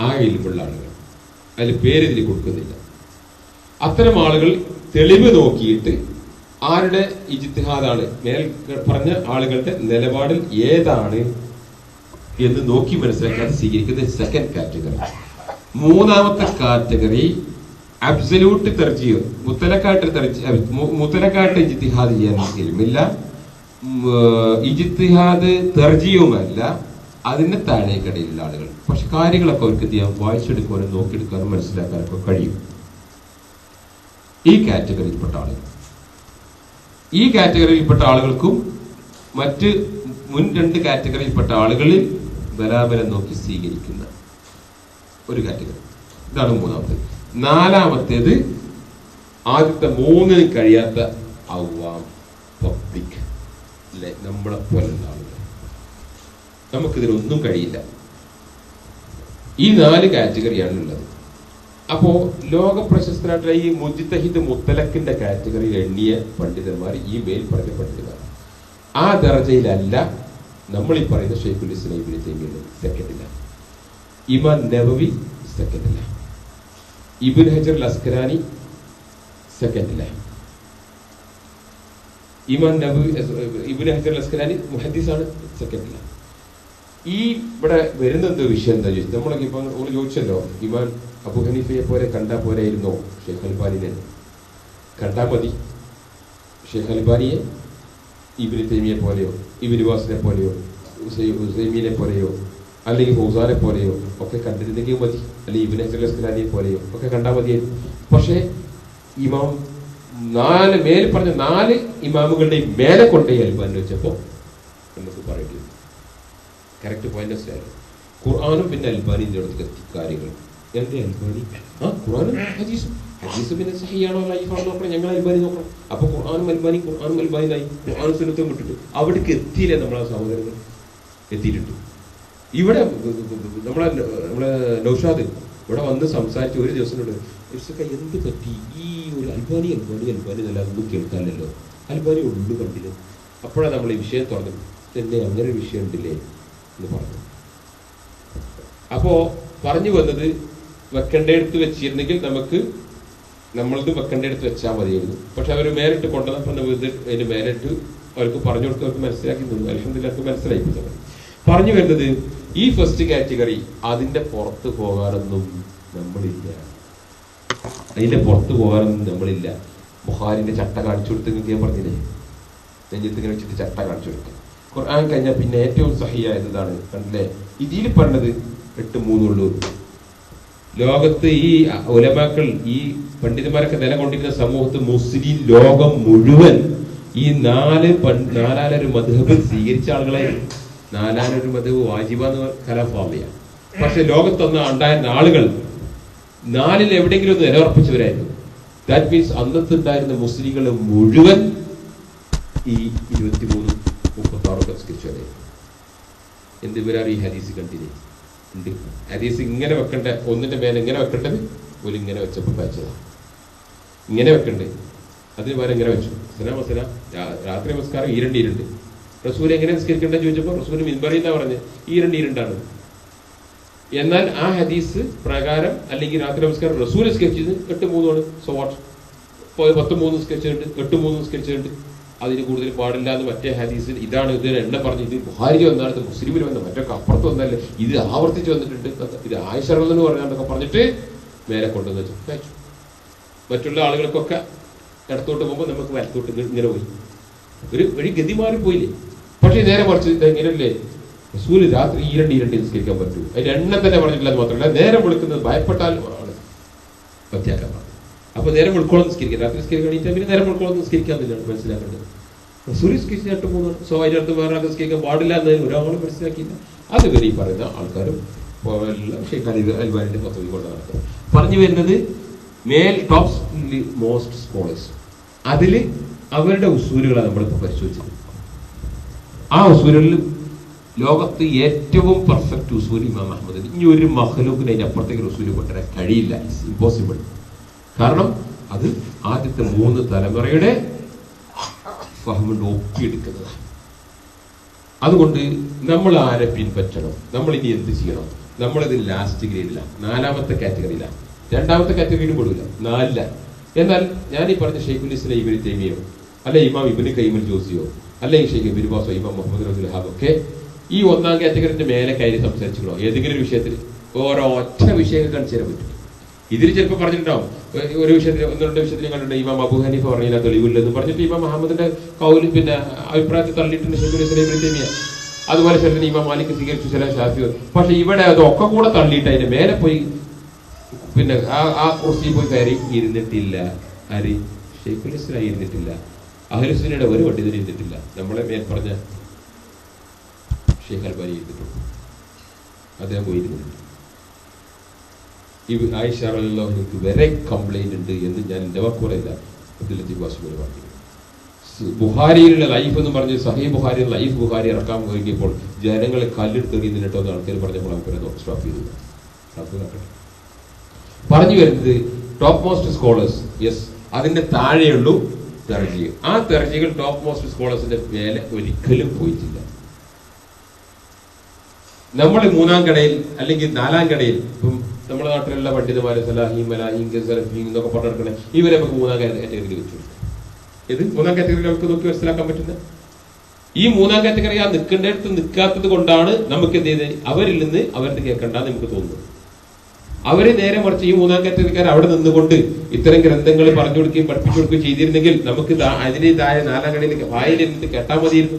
S1: ആ ഇൽമുള്ള ആളുകൾ, അതിൽ പേര് ഇതിൽ കൊടുക്കുന്നില്ല. അത്തരം ആളുകൾ തെളിവ് നോക്കിയിട്ട് ആരുടെ ഇജ്തിഹാദാണ്, മേൽ പറഞ്ഞ ആളുകളുടെ നിലപാടിൽ ഏതാണ് എന്ന് നോക്കി മനസ്സിലാക്കാൻ സ്വീകരിക്കുന്ന സെക്കൻഡ് കാറ്റഗറി. മൂന്നാമത്തെ കാറ്റഗറി അബ്സല്യൂട്ട് തർജിഹ്, മുത്തലഖായിട്ട് ഇജ്തിഹാദ് ചെയ്യാൻ ഇൽമില്ല, ഇജ്തിഹാദ് തർജിയുമല്ല, അതിന്റെ താഴേക്കടയിലുള്ള ആളുകൾ. പക്ഷെ കാര്യങ്ങളൊക്കെ അവർക്ക് എന്ത് ചെയ്യാം, വായിച്ചെടുക്കാനും നോക്കിയെടുക്കാനും മനസ്സിലാക്കാനൊക്കെ കഴിയും. ഈ കാറ്റഗറിയിൽപ്പെട്ട ആളുകൾ ഈ കാറ്റഗറിയിൽപ്പെട്ട ആളുകൾക്കും മറ്റ് മുൻ 2 കാറ്റഗറിയിൽപ്പെട്ട ആളുകളിൽ ബലാബലം നോക്കി സ്വീകരിക്കുന്ന ഒരു കാറ്റഗറി. ഇതാണ് മൂന്നാമത്തേത്. നാലാമത്തേത് ആദ്യത്തെ 3 കഴിയാത്ത അവ്വാം പബ്ലിക് അല്ലെ, നമ്മളെ പോലുള്ള ആളുകൾ. നമുക്കിതിലൊന്നും കഴിയില്ല. ഈ 4 കാറ്റഗറിയാണ് ഉള്ളത്. അപ്പോ ലോക പ്രശസ്തരായിട്ടുള്ള ഈ മുജ്തഹിദ് മുത്തലക്കിന്റെ കാറ്റഗറിയിൽ എണ്ണിയ പണ്ഡിതന്മാർ ഈ മേൽ പറഞ്ഞ പണ്ഡിതന്മാർ. ആ ദർജയിലല്ല നമ്മൾ ഈ പറയുന്ന ഷെയ്ഖുൽ ഇസ്ലാം ഇബ്നു തൈമിയ്യ. സെക്കൻഡില്ല. ഇമാം നവവി സെക്കൻഡില്ല. ഇബ്നു ഹജർ അൽ അസ്ഖലാനി സെക്കൻഡില്ല. ഇമാം നവവി ഇബ്നു ഹജർ അൽ അസ്ഖലാനി മുഹദ്ദിസാണ്, സെക്കൻഡില്ല. ഈ ഇവിടെ വരുന്ന എന്തോ വിഷയം എന്താ ചോദിച്ചു. നമ്മളൊക്കെ ഇപ്പൊ ചോദിച്ചല്ലോ, ഇമാം അബൂ ഹനീഫയെ പോലെ കണ്ടാ പോരായിരുന്നോ ഷെയ്ഖ് അൽബാനിനെ? കണ്ടാ മതി. ഷെയ്ഖ് അൽബാനിയെ ഇബ്നു തൈമിയ്യെ പോലെയോ ഇബ്നു ബാസിനെ പോലെയോ ഉസൈമീനെ പോലെയോ അല്ലെങ്കിൽ ഫൗസാനെ പോലെയോ ഒക്കെ കണ്ടിരുന്നെങ്കിൽ മതി. അല്ലെങ്കിൽ ഇബ്നു ഹജർ അൽ അസ്ഖലാനിയെ പോലെയോ ഒക്കെ കണ്ടാൽ മതിയായിരുന്നു. പക്ഷേ ഇമാം മേൽ പറഞ്ഞ 4 ഇമാമുകളുടെയും മേലെ കൊണ്ടേ അൽബാനി വെച്ചപ്പോൾ നമുക്ക് പറയേണ്ടി വരും. കറക്റ്റ് പോയിന്റ് ആയിരുന്നു. ഖുർആാനും പിന്നെ അൽബാനിന്റെ അടുത്ത് എത്തി കാര്യങ്ങൾ. എന്റെ അൽബാനി ഖുർആാനും ഹദീസും പിന്നെ സഹിയാണോ ലൈഫാണോ നോക്കണം, ഞങ്ങൾ അൽബാനി നോക്കണം. അപ്പൊ ഖുർആാനും അൽബാനിയായി ഖുർആാനും സുന്നത്തും വിട്ടിട്ട് അവിടേക്ക് എത്തിയില്ലേ നമ്മളെ സഹോദരങ്ങൾ? എത്തിയിട്ടുണ്ട്. ഇവിടെ നമ്മളെ നൗഷാദ് ഇവിടെ വന്ന് സംസാരിച്ച് ഒരു ദിവസത്തിനോട് എന്ത് പറ്റി ഈ ഒരു അൽബാനി എന്നല്ല ഒന്നും കേൾക്കാനല്ലോ, അൽബാനി ഉള്ളു കണ്ടില്ല. അപ്പോഴാണ് നമ്മൾ ഈ വിഷയം തുറന്നത്. എന്നെ അങ്ങനെ ഒരു വിഷയം ഉണ്ടില്ലേ എന്ന് പറഞ്ഞു. അപ്പോ പറഞ്ഞു വന്നത് വെക്കേണ്ടടുത്ത് വെച്ചിരുന്നെങ്കിൽ നമ്മളത് വെക്കേണ്ടടുത്ത് വെച്ചാൽ മതിയായിരുന്നു. പക്ഷെ അവർ മേലിട്ട് കൊണ്ടുവന്നപ്പോൾ അതിന് മേലിട്ട് അവർക്ക് പറഞ്ഞു കൊടുത്ത് അവർക്ക് മനസ്സിലാക്കി തന്നു. അൽഹംദുലില്ലാഹ് മനസ്സിലായി. പറഞ്ഞു വരുന്നത് ഈ ഫസ്റ്റ് കാറ്റഗറി അതിന്റെ പുറത്ത് പോകാനൊന്നും നമ്മളില്ല. ബുഖാരിന്റെ ചട്ട കാണിച്ചു കൊടുത്ത് ഞാൻ പറഞ്ഞില്ലേ, നെഞ്ചത്തിങ്ങനെ വെച്ചിട്ട് ചട്ട കാണിച്ചു കൊടുക്കുക. ഖുർആൻ കഴിഞ്ഞാൽ പിന്നെ ഏറ്റവും സഹിയായതാണ് കണ്ടില്ലേ, ഇതിൽ പറഞ്ഞത് 8-3 ഉള്ളൂ. ലോകത്ത് ഈ ഉലമാക്കൾ ഈ പണ്ഡിതന്മാരൊക്കെ നിലകൊണ്ടിരുന്ന സമൂഹത്ത് മുസ്ലിം ലോകം മുഴുവൻ ഈ 4 മദ്ഹബ് സ്വീകരിച്ച ആളുകളായിരുന്നു. 4 മദ്ഹബ് വാജിബാന്ന് ഖലാഫാവിയ. പക്ഷെ ലോകത്തൊന്ന് ഉണ്ടായിരുന്ന ആളുകൾ 4 എവിടെയെങ്കിലും ഒന്ന് നിലയുറപ്പിച്ചവരായിരുന്നു. ദാറ്റ് മീൻസ് അന്നത്തെ ഉണ്ടായിരുന്ന മുസ്ലിങ്ങൾ മുഴുവൻ ഈ 23-36 സംസ്കരിച്ചവരായിരുന്നു. എന്തുപേരാണ് ഈ ഹദീസ് കണ്ടില്ലേ? ഉണ്ട്. ഹദീസ് ഇങ്ങനെ വെക്കണ്ട, ഒന്നിന്റെ മേലെ ഇങ്ങനെ വെക്കേണ്ടത് ഒരു ഇങ്ങനെ വെച്ചപ്പോൾ കഴിച്ചതാണ്. ഇങ്ങനെ വെക്കണ്ടേ, അതിന് പകരം ഇങ്ങനെ വെച്ചു. രാത്രി നമസ്കാരം ഈരണ്ട്. റസൂൽ എങ്ങനെ നിസ്കരിക്കേണ്ടത് ചോദിച്ചപ്പോൾ റസൂൽ മിൻബറിൽ എന്നാ പറഞ്ഞത് ഈരണ്ടാണ്. എന്നാൽ ആ ഹദീസ് പ്രകാരം അല്ലെങ്കിൽ രാത്രി നമസ്കാരം റസൂൽ നിസ്കരിച്ചത് 8-3 സോ വാട്ട്? 10-3 നിസ്കരിച്ചിട്ടുണ്ട്, 8-3 നിസ്കരിച്ചിട്ടുണ്ട്. അതിന് കൂടുതൽ പാടില്ല എന്ന് മറ്റേ ഹദീസിൽ ഇതാണ് ഇതിന് എണ്ണ പറഞ്ഞു. ഇത് ബുഖാരിയിൽ വന്നാണ്, മുസ്ലിമിൽ വന്ന മറ്റൊക്കെ അപ്പുറത്ത് വന്നല്ലേ, ഇത് ആവർത്തിച്ച് വന്നിട്ടുണ്ട്, ഇത് ആയിഷ എന്ന് പറഞ്ഞാന്നൊക്കെ പറഞ്ഞിട്ട് മേലെ കൊണ്ടുവന്ന് വെച്ചു. മറ്റുള്ള ആളുകൾക്കൊക്കെ ഇടത്തോട്ട് പോകുമ്പോൾ നമുക്ക് വലത്തോട്ട് ഇങ്ങനെ പോയി ഒരു ഗതി മാറിപ്പോയില്ലേ. പക്ഷേ നേരെ മറിച്ച് ഇങ്ങനല്ലേ റസൂൽ രാത്രി ഈരണ്ട് നിസ്കരിക്കാൻ പറ്റൂ. അതിന്റെ എണ്ണ തന്നെ പറഞ്ഞിട്ടില്ല എന്ന് മാത്രമല്ല, നേരം വിളിക്കുന്നത് ഭയപ്പെട്ടാൽ ആണ് പറ്റിയാക്കാൻ പറഞ്ഞു. അപ്പൊ നേരം വിളിക്കോളം നിസ്കരിക്കാം, രാത്രി നിസ്കരിക്കാൻ പിന്നെ നേരം വിളിക്കോളം നിസ്കരിക്കാന്നില്ലാണ് മനസ്സിലാക്കേണ്ടത്. റസൂൽ നിസ്കരിച്ച് 8-3 സോ അതിനടുത്ത് വേറെ ആൾ നിസ്കരിക്കാൻ പാടില്ല എന്നതിന് ഒരാളും മനസ്സിലാക്കിയില്ല. അത് വരെ ഈ പറയുന്ന ആൾക്കാരും ഷെയ്ഖ് അൽബാനിന്റെ പദ്ധതി കൊണ്ട് നടത്തുന്നത്. പറഞ്ഞു വരുന്നത് മേൽ ടോപ്സ് മോസ്റ്റ് സ്കോളേഴ്സ്, അതില് അവരുടെ ഉസൂലുകളാണ് നമ്മളിപ്പോൾ പരിശോധിച്ചത്. ആ ഉസൂലുകളിൽ ലോകത്ത് ഏറ്റവും പെർഫെക്റ്റ് ഉസൂൽ ഇമാം അഹ്മദ്. ഇനി ഒരു മഖ്ലൂഖിന് അതിന്റെ അപ്പുറത്തേക്ക് ഉസൂല് കൊണ്ടുവരാൻ കഴിയില്ല, ഇറ്റ്സ് ഇമ്പോസിബിൾ. കാരണം അത് ആദ്യത്തെ 3 തലമുറയുടെ ഫഹ്മുണ്ട് ഒപ്പിയെടുക്കുന്നതാണ്. അതുകൊണ്ട് നമ്മൾ ആരെ പിൻപറ്റണം, നമ്മൾ ഇനി എന്ത് ചെയ്യണം? നമ്മളിത് ലാസ്റ്റ് ഗ്രേഡിലാണ്, 4ാമത്തെ കാറ്റഗറിയിലാണ്. 2ാമത്തെ കാറ്റഗറിയിലും കൊടുക്കില്ല, 4ല. എന്നാൽ ഞാൻ ഈ പറഞ്ഞ ഷെയ്ഖുൽ ഇസ്ലാം ഇബ്നു തൈമിയ്യയോ അല്ലെ ഇമാം ഇബ്നു ഖയ്യിം അൽ ജൗസിയോ അല്ലെങ്കിൽ ഷെയ്ഖ് ഇബ്നു ബാസോ ഇമാം മുഹമ്മദ് അബ്ദുൽ വഹാബ് ഒക്കെ ഈ 1ാം കാറ്റഗറിന്റെ മേലെ കയറി സംസാരിച്ചിട്ടോ ഏതെങ്കിലും ഒരു വിഷയത്തിൽ ഓരോ ഒറ്റ വിഷയങ്ങൾ കാണിച്ചു തരാൻ പറ്റും. ഇതിൽ ചിലപ്പോൾ പറഞ്ഞിട്ടുണ്ടാവും ഒരു വിഷയത്തിൽ 1-2 വിഷയത്തിൽ കണ്ടിട്ടുണ്ട് ഇമാം അബൂ ഹനീഫ പറഞ്ഞില്ല തെളിവില്ലെന്ന് പറഞ്ഞിട്ട് ഇമാം മുഹമ്മദിന്റെ കൗല് പിന്നെ അഭിപ്രായത്തിൽ തള്ളിയിട്ടുണ്ട് ഷെയ്ഖുൽ ഇസ്ലാം ഇബ്നു തൈമിയ്യ. അതുപോലെ ചിലതിന് ഇമാം മാലിക് സ്വീകരിച്ചു, ചില ഷാഫി. പക്ഷെ ഇവിടെ അതൊക്കെ കൂടെ തള്ളിയിട്ട് അതിന്റെ മേലെ പോയി പിന്നെ ആ കുർസിയിൽ പോയി കയറി ഇരുന്നിട്ടില്ല. ആര്? ഷെയ്ഖുൽ ഇസ്ലാം ഇരുന്നിട്ടില്ല. അഹ്ലുസുന്നയുടെ ഒരു പണ്ഡിതനും ഇരുന്നിട്ടില്ല. നമ്മളെ മേൽ പറഞ്ഞ ഷെയ്ഖ് അൽബാനി ഇരുന്നിട്ടുണ്ട്. അദ്ദേഹം പോയിരുന്നില്ല. ഈ ആയിഷ റളിയല്ലാഹു അൻഹയ്ക്ക് വരെ കംപ്ലൈന്റ് ഉണ്ട് എന്ന് ഞാൻ എൻ്റെ വാക്ക് പറയില്ല, അബ്ദുൽ ലത്തീഫ് ബാസ് സ്മെൽ പറഞ്ഞു. ബുഖാരിയിലുള്ള ലൈഫ് എന്ന് പറഞ്ഞ് സഹീഹ് ബുഖാരി ലൈഫ് ബുഖാരി ഇറക്കാൻ കഴിഞ്ഞപ്പോൾ ജനങ്ങളെ കല്ലെടുത്ത് എറിയുന്നിട്ടോ എന്ന് ആൾക്കാർ പറഞ്ഞപ്പോൾ നമുക്കത് സ്റ്റോപ്പ് ചെയ്തു. പറഞ്ഞു വരുന്നത് ടോപ്പ് മോസ്റ്റ് സ്കോളേഴ്സ്, യെസ്, അതിന്റെ താഴെയുള്ളൂ ദർജകൾ. ആ ദർജകൾ ടോപ്പ് മോസ്റ്റ് സ്കോളേഴ്സിന്റെ മേലെ ഒരിക്കലും പോയിട്ടില്ല. നമ്മൾ മൂന്നാം കടയിൽ അല്ലെങ്കിൽ നാലാം കടയിൽ, ഇപ്പം നമ്മുടെ നാട്ടിലുള്ള പണ്ഡിതന്മാര് സലാഹി മലാഹി സലഫി എന്നൊക്കെ പറഞ്ഞെടുക്കണേ, ഇവരെ നമുക്ക് മൂന്നാം കാറ്റഗറിയിൽ വെച്ചു. ഇത് മൂന്നാം കാറ്റഗറി നമുക്ക് നോക്കി മനസ്സിലാക്കാൻ പറ്റുന്നത്. ഈ മൂന്നാം കാറ്റഗറി ആ നിൽക്കേണ്ടടുത്ത് നിൽക്കാത്തത് കൊണ്ടാണ് നമുക്ക് എന്ത് ചെയ്ത് അവരിൽ നിന്ന് അവരുടെ കേൾക്കണ്ടെന്ന് നമുക്ക് തോന്നുന്നത്. അവര് നേരെ മറിച്ച് ഈ മൂന്നാം കാറ്റഗറിക്കാർ അവിടെ നിന്നുകൊണ്ട് ഇത്തരം ഗ്രന്ഥങ്ങൾ പറഞ്ഞു കൊടുക്കുകയും പഠിപ്പിച്ചു കൊടുക്കുകയും ചെയ്തിരുന്നെങ്കിൽ നമുക്ക് അതിൻ്റെതായ നാലാം കടയിലേക്ക് വായിലിരുന്നിട്ട് കേട്ടാൽ മതിയായിരുന്നു.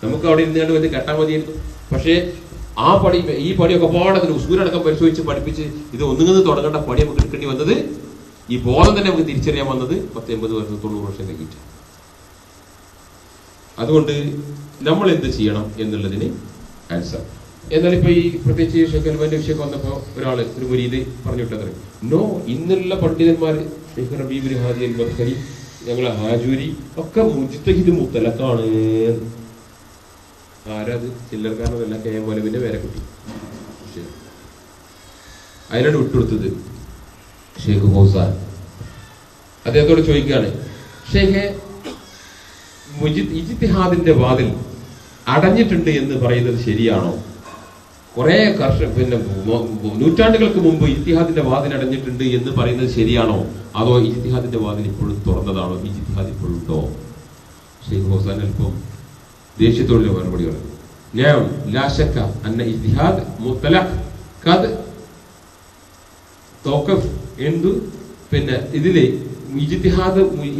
S1: നമുക്ക് അവിടെ ഇരുന്നുകൊണ്ട് വന്ന് കേട്ടാൽ മതിയായിരുന്നു. പക്ഷേ ആ പടി ഈ പടിയൊക്കെ പാടത്തിന് ഉസൂലടക്കം പരിശോധിച്ച് പഠിപ്പിച്ച് ഇത് ഒന്നുങ്ങന്ന് തുടങ്ങേണ്ട പടി നമുക്ക് എടുക്കേണ്ടി വന്നത്, ഈ ബോധം തന്നെ നമുക്ക് തിരിച്ചറിയാൻ വന്നത് 10-80 വർഷം 90 വർഷം കഴിഞ്ഞിട്ട്. അതുകൊണ്ട് നമ്മൾ എന്ത് ചെയ്യണം എന്നുള്ളതിന് ആൻസർ. എന്നാൽ ഇപ്പൊ ഈ പ്രത്യേകിച്ച് ഷെയ്ഖ് അൽബാനിന്റെ വിഷയമൊക്കെ വന്നപ്പോ ഒരു മുരീദ് പറഞ്ഞു വിട്ടത്, നോ, ഇന്നുള്ള പണ്ഡിതന്മാര് ഷെയ്ഖ് റബീബ് ബിൻ ഹാദി അൽ മദ്ഖരി, ഞങ്ങളെ ഹാജൂരി ഒക്കെ മുജ്തഹിദ് മുത്തലഖാണ്. ആരത്? ചില്ലർക്കാരനല്ല, കെ എം മൗലവിന്റെ പേരക്കുട്ടി. അതിനോട് വിട്ടുകൊടുത്തത് ഷെയ്ഖ് ഫൗസാൻ. അദ്ദേഹത്തോട് ചോദിക്കുകയാണ്, ഷെയ്ഖെ, ഇജ്തിഹാദിന്റെ വാതിൽ അടഞ്ഞിട്ടുണ്ട് എന്ന് പറയുന്നത് ശരിയാണോ? കുറെ നൂറ്റാണ്ടുകൾക്ക് മുമ്പ് ഇജ്തിഹാദിന്റെ വാതിൽ അടഞ്ഞിട്ടുണ്ട് എന്ന് പറയുന്നത് ശരിയാണോ? അതോ ഇജ്തിഹാദിന്റെ വാതിൽ ഇപ്പോഴും തുറന്നതാണോ? ഇജ്തിഹാദ് ഇപ്പോഴും ഉണ്ടോ? ഷെയ്ഖ് ഫൗസാൻ അല്പം ദേഷ്യത്തോടുള്ള മറുപടി പറഞ്ഞു, ഞാൻ ലാ ശക്ക അന്ന ഇജ്തിഹാദ് മുത്തലഖ് ഖദ് തൗഖഫ് എന്തു, പിന്നെ ഇതില്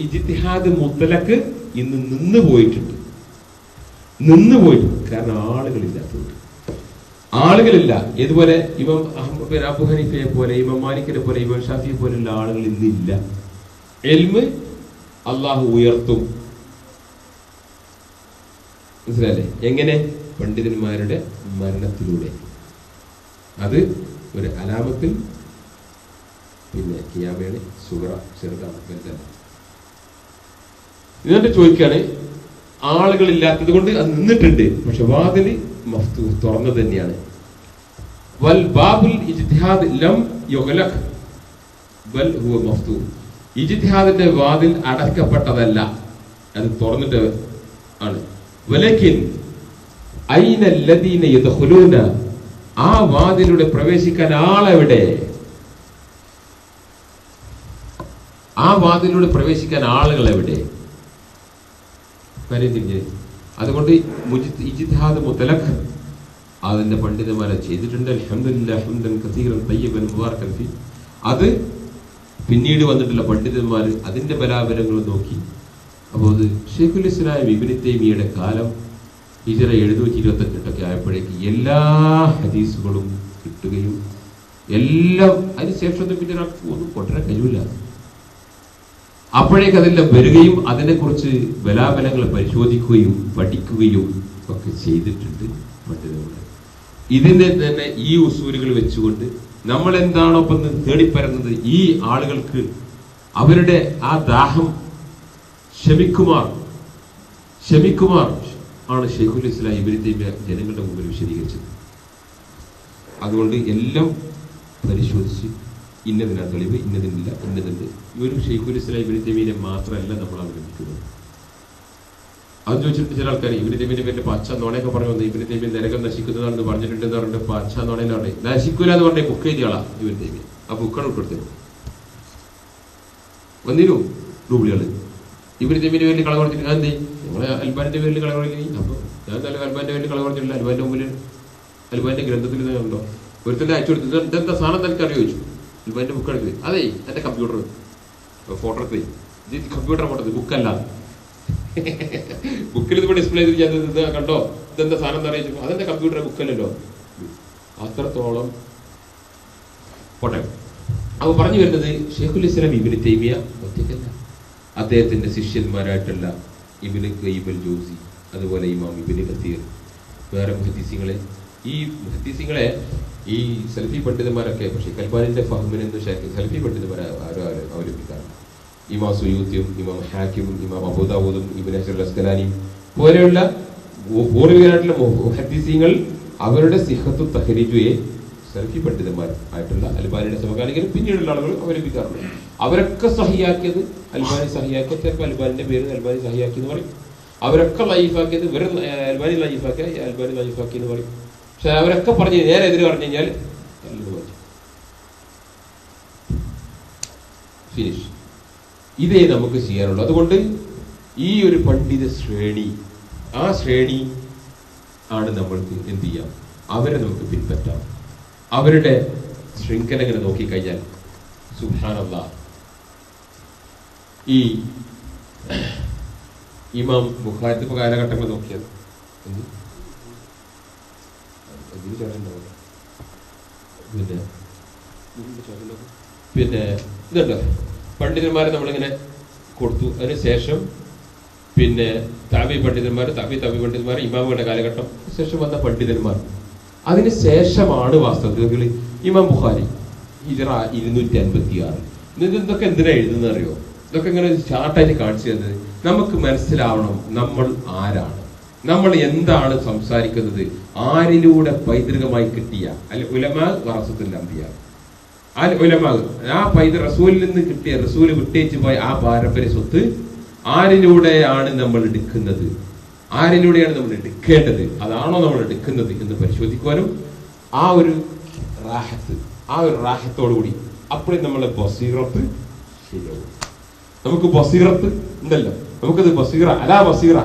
S1: ഇജ്തിഹാദ് മുത്തലഖ് ഇന്ന് നിന്ന് പോയിട്ടുണ്ട്. കാരണം ആളുകളില്ല. ഇതുപോലെ ഇമാം അബൂ ഹനീഫയെ പോലെ, ഇമാം മാലിക്കിനെ പോലെ, ഇമാം ഷാഫിയെ പോലെയുള്ള ആളുകൾ ഇന്നില്ല. ഇൽമ് അള്ളാഹു ഉയർത്തും. മനസ്സിലല്ലേ? എങ്ങനെ? പണ്ഡിതന്മാരുടെ മരണത്തിലൂടെ. അത് ഒരു അലാമത്തിൽ, പിന്നെ കിയാമയാണ്, സുഗ്ര, ചെറുതാണ്, വലുതല്ല. എന്നിട്ട് ചോദിക്കാണ്, ആളുകളില്ലാത്തത് കൊണ്ട് അത് നിന്നിട്ടുണ്ട്, പക്ഷെ വാതില് മഫ്തൂ, തുറന്നത് തന്നെയാണ്. വൽ ബാബുൽ ഇജ്തിഹാദ് ലം യുഗ്ലഖ് ബൽ ഹുവ മഫ്തൂ. ഇജ്തിഹാദിന്റെ വാതിൽ അടക്കപ്പെട്ടതല്ല, അത് തുറന്നിട്ട് ആണ്. വലകിൻ ഐന അല്ലദീന യദ്ഖുലൂന, ആ വാതിലൂടെ പ്രവേശിക്കാൻ ആളെവിടെ? ആ വാതിലൂടെ പ്രവേശിക്കാൻ ആളുകൾ എവിടെ? അതുകൊണ്ട് ഇജ്തിഹാദ് മുത്തലഖ് അതിന്റെ പണ്ഡിതന്മാരെ ചെയ്തിട്ടുണ്ട്. അൽഹംദുലില്ലാഹ് ഹംദൻ കസീറൻ തയ്യിബൻ മുബാറകൻ ഫീ. അത് പിന്നീട് വന്നിട്ടുള്ള പണ്ഡിതന്മാർ അതിന്റെ ബലാബലങ്ങൾ നോക്കി. അപ്പോൾ അത് ഷെയ്ഖുൽ ഇസ്ലാം ഇബ്നു തൈമിയയുടെ കാലം ഹിജ്റ 728 ആയപ്പോഴേക്ക് എല്ലാ ഹദീസുകളും കിട്ടുകയും എല്ലാം അതിനുശേഷം പിന്നെ ഒന്നും കൊണ്ടുവരാൻ കഴിയില്ല. അപ്പോഴേക്ക് അതെല്ലാം വരികയും അതിനെക്കുറിച്ച് ബലാബലങ്ങൾ പരിശോധിക്കുകയും പഠിക്കുകയും ഒക്കെ ചെയ്തിട്ടുണ്ട് പണ്ഡിതന്മാർ. ഇതിന്റെ തന്നെ ഈ ഉസൂലുകൾ വെച്ചുകൊണ്ട് നമ്മൾ എന്താണോ ഇപ്പം തേടിപ്പരുന്നത്, ഈ ആളുകൾക്ക് അവരുടെ ആ ദാഹം ശമിക്കുമാർ ആണ് ഷെയ്ഖുൽ ഇസ്ലാം ഇബ്നു തൈമിയ ജനങ്ങളുടെ മുമ്പിൽ വിശദീകരിച്ചത്. അതുകൊണ്ട് എല്ലാം പരിശോധിച്ച് ഇന്നതിനാ തെളിവ്, ഇന്നതിനില്ല, ഇന്നതുണ്ട്. ഈ ഒരു ഷെയ്ഖുൽ ഇസ്ലാം ഇബ്നു തൈമിയെ മാത്രമല്ല നമ്മൾ അവലംബിക്കുന്നത്. അത് ചോദിച്ചിട്ട് ചില ആൾക്കാർ ഇബ്നു തൈമിയുടെ പേരിൽ പച്ച നോണയൊക്കെ പറഞ്ഞു വന്നത്, ഇബ്നു തൈമിയ നരകം നശിക്കുന്നതാണെന്ന് പറഞ്ഞിട്ടുണ്ടെന്ന് പറഞ്ഞിട്ട് പച്ച നോണയിലാണ് നശിക്കൂല എന്ന് പറഞ്ഞ ബുക്ക് എഴുതിയ ആളാ ഇബ്നു തൈമിയ. ആ ബുക്കാണ് വിട്ടെടുത്തത്. വന്നിരു ഡൂബിളികള് ഇബ്നു തൈമിയുടെ പേരിൽ കള കുറച്ചിട്ട് ഞാൻ എന്തേ നമ്മളെ അൽബാനിന്റെ പേരിൽ കള കുറയ്ക്കി. അപ്പൊ ഞാൻ നല്ല അൽബാന്റെ പേരിൽ കള കുറച്ചിട്ടില്ല. അൽബാന്റെ മുമ്പിൽ അൽബാന്റെ ഗ്രന്ഥത്തിൽ ഉണ്ടോ? ഒരുത്തന്റെ അയച്ചു കൊടുത്തത് ഇതെന്താ സാധനം തനിക്ക് അറിയോ ചോദിച്ചു. അൽബാന്റെ ബുക്ക് എടുക്കുക. അതേ എന്റെ കമ്പ്യൂട്ടർ ഫോട്ടോ എടുത്ത് ഇത് കമ്പ്യൂട്ടർ ഫോട്ടോ ബുക്കല്ല, ബുക്കിൽ ഇത് ഡിസ്പ്ലേ ചെയ്ത് കണ്ടോ ഇതെന്താ സാധനം എന്താ അറിയിച്ചു. അതെന്റെ കമ്പ്യൂട്ടർ ബുക്കല്ലല്ലോ. അത്രത്തോളം പോട്ടെ. അപ്പൊ പറഞ്ഞു വരുന്നത് ഷെയ്ഖുൽ ഇസ്ലാം ഇബ്നു തൈമിയ ഒറ്റയ്ക്കല്ല, അദ്ദേഹത്തിന്റെ ശിഷ്യന്മാരായിട്ടുള്ള ഇബ്നു ഖയ്യിം അൽ ജൗസി, അതുപോലെ ഇമാം ഇബ്നു കത്തീർ, വേറെ മുഹദ്ദിസീങ്ങളെ, ഈ മുഹദ്ദിസീങ്ങളെ ഈ സലഫി പണ്ഡിതന്മാരൊക്കെ പക്ഷേ അൽബാനിന്റെ ഫഹ്മിനെന്ന് സലഫി പണ്ഡിതന്മാരെ അവലംബിക്കാറുണ്ട്. ഇമാം സുയൂത്തിയും ഇമാം ഹാക്കിമും ഇമാം അബൂദാവൂദും ഇബ്നു ഹജർ അൽ അസ്ഖലാനിയും പോലെയുള്ള പൂർവികരായിട്ടുള്ള മുഹദ്ദിസീങ്ങൾ അവരുടെ സിഹത്തു തഹ്രീജുയെ സലഫി പണ്ഡിതന്മാർ ആയിട്ടുള്ള അൽബാനിയുടെ സമകാലികരും പിന്നീടുള്ള ആളുകൾ അവലംബിക്കാറുണ്ട്. അവരൊക്കെ സഹിയാക്കിയത് അൽബാനി സഹിയാക്കിയത്, ചിലപ്പോൾ അൽബാനിന്റെ പേര് അൽബാനി സഹിയാക്കി എന്ന് പറയും. അവരൊക്കെ ലൈഫാക്കിയത് വെറും അൽബാനി ലൈഫാക്കിയ അൽബാനി ലൈഫാക്കി എന്ന് പറയും. പക്ഷെ അവരൊക്കെ പറഞ്ഞ് നേരെ എതിര് പറഞ്ഞു കഴിഞ്ഞാൽ ഫിനിഷ്. ഇതേ നമുക്ക് ചെയ്യാനുള്ളൂ. അതുകൊണ്ട് ഈ ഒരു പണ്ഡിത ശ്രേണി, ആ ശ്രേണി ആണ് നമ്മൾക്ക് എന്ത് ചെയ്യാം, അവരെ നമുക്ക് പിൻപറ്റാം. അവരുടെ ശൃംഖല ഇങ്ങനെ നോക്കിക്കഴിഞ്ഞാൽ സുബ്ഹാനല്ലാഹ്, ഈ ഇമാം ബുഖാരി കാലഘട്ടങ്ങൾ നോക്കിയത് പിന്നെ ഇതുണ്ട്, പണ്ഡിതന്മാരെ നമ്മളിങ്ങനെ കൊടുത്തു. അതിനുശേഷം പിന്നെ താബി പണ്ഡിതന്മാർ, താബി പണ്ഡിതന്മാർ, ഇമാമുകളുടെ കാലഘട്ടം, ശേഷം വന്ന പണ്ഡിതന്മാർ. അതിന് ശേഷമാണ് വാസ്തവത്തിൽ ഇമാം ബുഖാരി ഹിജ്റ 256. ഇതൊക്കെ എന്തിനാ എഴുതുന്നത് അറിയോ? ഇതൊക്കെ ഇങ്ങനെ ചാർട്ടായിട്ട് കാണിച്ചു തന്നത് നമുക്ക് മനസ്സിലാവണം നമ്മൾ ആരാണ്, നമ്മൾ എന്താണ് സംസാരിക്കുന്നത്, ആരിലൂടെ പൈതൃകമായി കിട്ടിയ അല്ല ഉലമാ വറസത്തുൽ അംബിയാ, ആ ഉലമാ ആ റസൂലിൽ നിന്ന് കിട്ടിയ, റസൂല് വിട്ടേച്ചു പോയ ആ പാരമ്പര്യ സ്വത്ത് ആരിലൂടെയാണ് നമ്മൾ എടുക്കുന്നത്, ആരിലൂടെയാണ് നമ്മൾ എടുക്കേണ്ടത്, അതാണോ നമ്മൾ എടുക്കുന്നത് എന്ന് പരിശോധിക്കുവാനും ആ ഒരു റാഹത്ത്, ആ ഒരു റാഹത്തോടുകൂടി അപ്പോഴും നമ്മളെ ബസീറത്ത് ശരിയാവും. നമുക്ക് ബസീറത്ത് ഉണ്ടല്ലോ, നമുക്കത് ബസീറ അലാ ബസീറ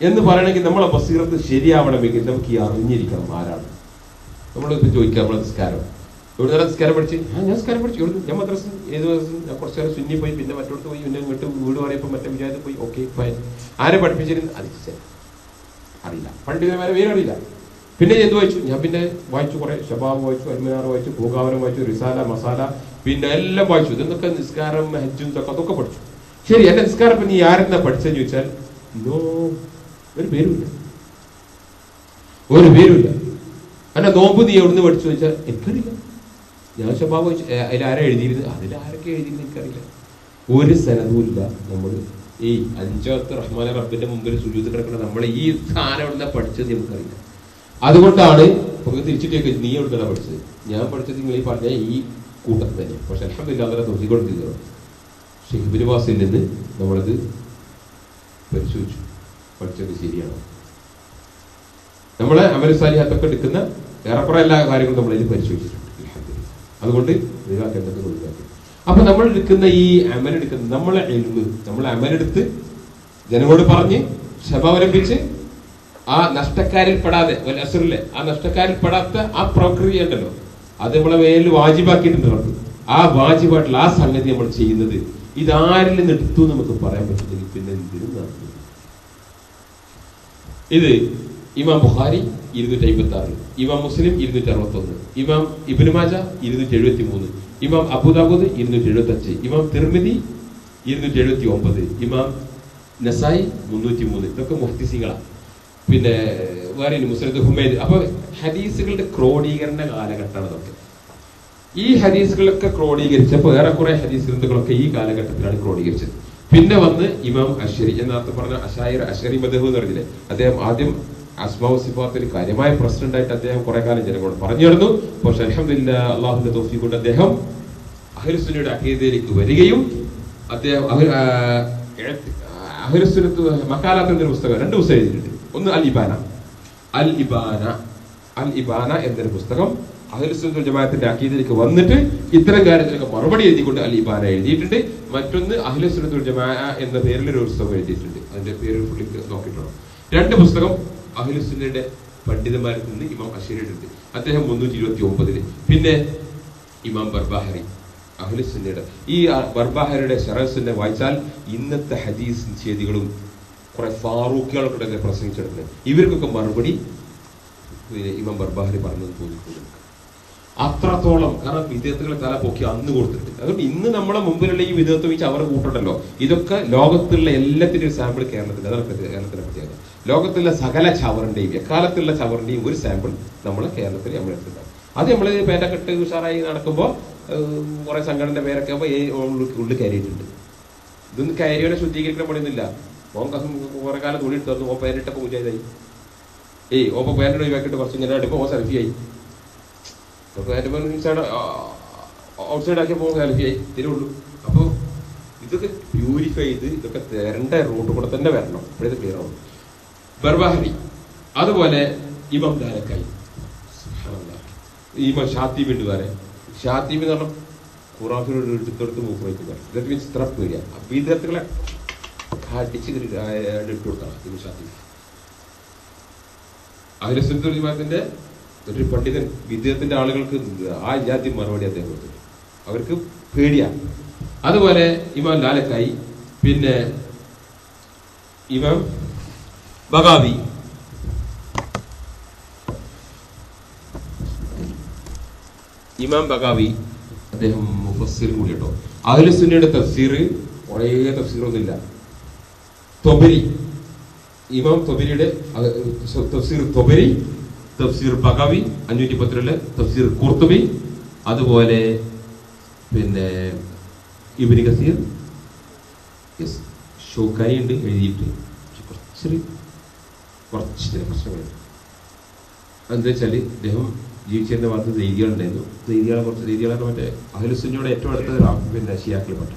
S1: എന്ന് പറയണമെങ്കിൽ നമ്മളെ ബസീറത്ത് ശരിയാവണമെങ്കിൽ നമുക്ക് ഈ അറിഞ്ഞിരിക്കണം ആരാണ്. നമ്മളിപ്പോ ചോദിക്കാം നമ്മളെ നിസ്കാരം, ഇവിടെ നിസ്കാരം പഠിച്ച് ഞാൻ നിസ്കാരം പഠിച്ചു ഇവിടുന്ന്, ഞാൻ മദ്രസ ഏത് ദിവസം ഞാൻ കുറച്ചു നേരം സുന്നി പോയി, പിന്നെ മറ്റോടത്ത് പോയി, പിന്നെ ഇങ്ങോട്ട് വീട് പറയുമ്പോൾ മറ്റേ വിചാരത്തിൽ പോയി. Okay fine. ആരെ പഠിപ്പിച്ചിരുന്നു അത് അറിയില്ല, പണ്ഡിതന്മാരെ പേരറിയില്ല. പിന്നെ എന്ത് വായിച്ചു? ഞാൻ പിന്നെ വായിച്ചു, കുറെ ഷബാബ് വായിച്ചു, അൽമിനാർ വായിച്ചു, ഭൂകാവനം വായിച്ചു, റിസാല, മസാല, പിന്നെ എല്ലാം വായിച്ചു. ഇതൊക്കെ നിസ്കാരം, ഹജ്ജും അതൊക്കെ പഠിച്ചു. ശരി, എന്റെ നിസ്കാരം പിന്നെ ആരെന്നാ പഠിച്ചെന്ന് ചോദിച്ചാൽ ഒരു പേരുമില്ല, ഒരു പേരുമില്ല. എന്നെ നോമ്പ് നീ എവിടുന്ന് പഠിച്ചു ചോദിച്ചാൽ എനിക്കറിയില്ല. ഞാൻ ഷബാബ് വായിച്ചു, അതിലാരാ എഴുതിയിരുന്നത്, അതിലാരൊക്കെ എഴുതിയിരുന്നത് എനിക്കറിയില്ല. ഒരു സനതുമില്ല. നമ്മൾ ഈ അഞ്ചാമത്തെ റഹ്മാൻ റബ്ബിന്റെ മുമ്പിൽ സുജൂദ് കിടക്കുന്ന നമ്മൾ ഈ സ്ഥാനം എവിടുന്ന പഠിച്ചത് നമുക്കറിയില്ല. അതുകൊണ്ടാണ് തിരിച്ചിട്ടേക്ക് നീ എവിടുന്നാണ് പഠിച്ചത്? ഞാൻ പഠിച്ചത് നിങ്ങൾ ഈ പറഞ്ഞ ഈ കൂട്ടത്തിൽ തന്നെ. പക്ഷെ അൽഹംദുലില്ലാഹ് അല്ലാഹു തൗഫീഖ് ചെയ്തു. ഷെയ്ഖ് ഇബ്നു ബാസിൽ നിന്ന് നമ്മളത് പരിശോധിച്ചു, പഠിച്ചത് ശരിയാണോ. നമ്മളെ അമൽ സാലിഹാത്തൊക്കെ എടുക്കുന്ന ഏറെക്കുറെ എല്ലാ കാര്യങ്ങളും നമ്മളതിൽ പരിശോധിച്ചിട്ടുണ്ട്. അതുകൊണ്ട് ഒഴിവാക്കേണ്ടത് ഒഴിവാക്കി. അപ്പൊ നമ്മൾ എടുക്കുന്ന ഈ അമലെടുക്കുന്ന നമ്മളെ ഇൽമ്, നമ്മളെ അമലെടുത്ത് ജനങ്ങളോട് പറഞ്ഞ് ക്ഷമ അവലംബിച്ച് ആ നഷ്ടക്കാരിൽ പെടാതെ അസുറിലെ ആ നഷ്ടക്കാരിൽ പെടാത്ത ആ പ്രക്രിയ ഉണ്ടല്ലോ, അത് നമ്മളെ മേലിൽ വാജിബാക്കിയിട്ടുണ്ട്. ആ വാജിബായിട്ടുള്ള ആ സംഗതി നമ്മൾ ചെയ്യുന്നത് ഇതാരിൽ നിന്ന് എടുത്തു നമുക്ക് പറയാൻ പറ്റില്ലെങ്കിൽ പിന്നെ എന്തിനും നടത്തുന്നു. ഇത് ഇമാം ബുഖാരി 256, ഇമാം മുസ്ലിം 261, ഇമാം ഇബ്നു മാജ 273, ഇമാം അബൂദാവൂദ് 275, ഇമാം തിർമിദി 279, ഇമാം നസായി 303. ഇതൊക്കെ മുഹദ്ദിസീങ്ങളാണ്. പിന്നെ വേറെ മുസ്നദ് ഹുമൈദ്. അപ്പൊ ഹദീസുകളുടെ ക്രോഡീകരണ കാലഘട്ടമാണ് അതൊക്കെ. ഈ ഹദീസുകളൊക്കെ ക്രോഡീകരിച്ചപ്പോൾ ഏറെക്കുറെ ഹദീസ് ഗ്രന്ഥങ്ങളൊക്കെ ഈ കാലഘട്ടത്തിലാണ് ക്രോഡീകരിച്ചത്. പിന്നെ വന്ന് ഇമാം അശ്ശരി, ഞാൻ നേരത്തെ പറഞ്ഞ അശ്ശരി മദ്ഹബ് എന്ന് പറഞ്ഞില്ലേ, അദ്ദേഹം ആദ്യം അസ്മാ സിഫാത്തിൽ കാര്യമായ പ്രസിഡന്റ് ആയിട്ട് അദ്ദേഹം കുറെ കാലം ജനങ്ങളോട് പറഞ്ഞു നടന്നു. പക്ഷെ അൽഹംദുലില്ലാഹ് അള്ളാഹുവിന്റെ തൗഫീഖ് കൊണ്ട് അദ്ദേഹം അഹ്ലുസുന്നയുടെ അഖീദയിലേക്ക് വരികയും അദ്ദേഹം അഹ്ലുസുന്നത്ത് മഖാലാത്തിന്റെ പുസ്തകം 2 പുസ്തകം എഴുതിയിട്ടുണ്ട്. ഒന്ന് അൽ ഇബാന എന്നൊരു പുസ്തകം അഹ്ലുസുന്നത്ത് ജമാഅത്തിന്റെ അഖീദയിലേക്ക് വന്നിട്ട് ഇത്തരം കാര്യത്തിലൊക്കെ മറുപടി എഴുതിക്കൊണ്ട് അൽ ഇബാന എഴുതിയിട്ടുണ്ട്. മറ്റൊന്ന് അഹ്ലുസുന്നത്ത് ജമാഅ എന്ന പേരിലൊരു പുസ്തകം എഴുതിയിട്ടുണ്ട്. അതിന്റെ പേര് പുള്ളി നോക്കിയിട്ടുണ്ടോ? 2 പുസ്തകം അഹ്ലുസുന്നയുടെ പണ്ഡിതന്മാരിൽ നിന്ന് ഇമാം അശ്ശരിയുണ്ട്. അദ്ദേഹം 329. പിന്നെ ഇമാം ബർബാഹരി അഹ്ലുസുന്നയുടെ, ഈ ബർബാഹരിയുടെ ശറഹ് സുന്ന വായിച്ചാൽ ഇന്നത്തെ ഹദീസ് നിഷേധികളും കുറെ ഫാറൂഖുകളൊക്കെ പ്രസംഗിച്ചെടുക്കുന്നത് ഇവർക്കൊക്കെ മറുപടി ഇമാം ബർബാഹരി പറഞ്ഞത് തോന്നിക്കുന്നു. അത്രത്തോളം. കാരണം വിദേഹത്തുകളെ തല പൊക്കി അന്ന് കൊടുത്തിട്ടുണ്ട്. അതുകൊണ്ട് ഇന്ന് നമ്മളെ മുമ്പിലുള്ള ഈ വിദേഹത്ത് വെച്ച് അവർ കൂട്ടുണ്ടല്ലോ, ഇതൊക്കെ ലോകത്തുള്ള എല്ലാത്തിൻ്റെ ഒരു സാമ്പിൾ കേരളത്തിൽ. അതാണ് കേരളത്തിലെ പ്രത്യേകത. ലോകത്തുള്ള സകല ചവറിന്റെയും എക്കാലത്തുള്ള ചവറിന്റെയും ഒരു സാമ്പിൾ നമ്മളെ കേരളത്തിൽ നമ്മൾ എടുത്തിട്ടുണ്ടാവും. അത് നമ്മൾ പേരക്കെട്ട് ഉഷാറായി നടക്കുമ്പോൾ കുറെ സംഘടനയുടെ പേരൊക്കെ ആകുമ്പോൾ ഉള്ളിൽ കയറിയിട്ടുണ്ട്. ഇതൊന്നും കയറിയുടെ ശുദ്ധീകരിക്കാൻ പണിയൊന്നുമില്ല. ഓൻ കുറെ കാലം തുണി എടുത്തു തന്നു. ഓൻ പേരിട്ടപ്പോൾ പൂജായി. ഓപ്പ പേരിട്ട് ഒഴിവാക്കിയിട്ട് കുറച്ച് ഇങ്ങനെ എടുപ്പോൾ ഓൻ സെൽഫിയായി. ഔട്ട്സൈഡ് ആക്കിയപ്പോൾ സെൽഫിയായി തിരുവുള്ളൂ. അപ്പോൾ ഇതൊക്കെ പ്യൂരിഫൈ ചെയ്ത് ഇതൊക്കെ തരേണ്ട റൂട്ട് കൂടെ തന്നെ വരണം. അപ്പോഴത് ക്ലിയർ ആവും. ബർബാഹരി, അതുപോലെ ഇമാം ദാലക്കായി, ഇമാം ഷാത്തീബ് ഉണ്ട്. വേറെ ഷാത്തീബ് എന്ന് പറഞ്ഞാൽ ഖുറാഫിനോട് എടുത്തെടുത്ത് മൂക്ക് വയ്ക്കുക. ദാറ്റ് മീൻസ് ഇത്ര പേടിയ വിദ്യാർത്ഥികളെ അടിച്ച് ഇട്ട് കൊടുക്കണം. ഇമാം ഷാത്തീബ് അഹ്ലുസുന്നത്തുൽ ജമാഅത്തിന്റെ ഒരു പണ്ഡിതൻ. വിദ്യാർത്ഥിന്റെ ആളുകൾക്ക് ആ ജാതി മറുപടി അദ്ദേഹം കൊടുത്തു. അവർക്ക് പേടിയാണ്. അതുപോലെ ഇമാം ലാലക്കായി, പിന്നെ ഇമാം ബഗാവി, ഇമാം ബഗാവി അദ്ദേഹം മുഫസ്സിറും കൂടി കേട്ടോ. അഹ്ലുസുന്നയുടെ തഫ്സീർ കുറേ തഫ്സീറൊന്നുമില്ല. തൊബരി, ഇമാം തൊബരിയുടെ തഫ്സീർ തൊബരി, തഫ്സീർ ബഗാവി 510, തഫ്സീർ ഖുർത്തുബി, അതുപോലെ പിന്നെ ഇബ്നു കസീർ, ഷൗക്കാനി ഉണ്ട് എഴുതിയിട്ട്. കുറച്ച് പ്രശ്നങ്ങളുണ്ട്. എന്താ വെച്ചാൽ ഇദ്ദേഹം ജീവിച്ചതിൻ്റെ ഭാഗത്ത് ദൈരികളുണ്ടായിരുന്നു. ദൈരികളാണ് മറ്റേ അഹ്ലുസുന്നയുടെ ഏറ്റവും അടുത്ത പിന്നെ ഷിയാക്കളിൽപ്പെട്ട.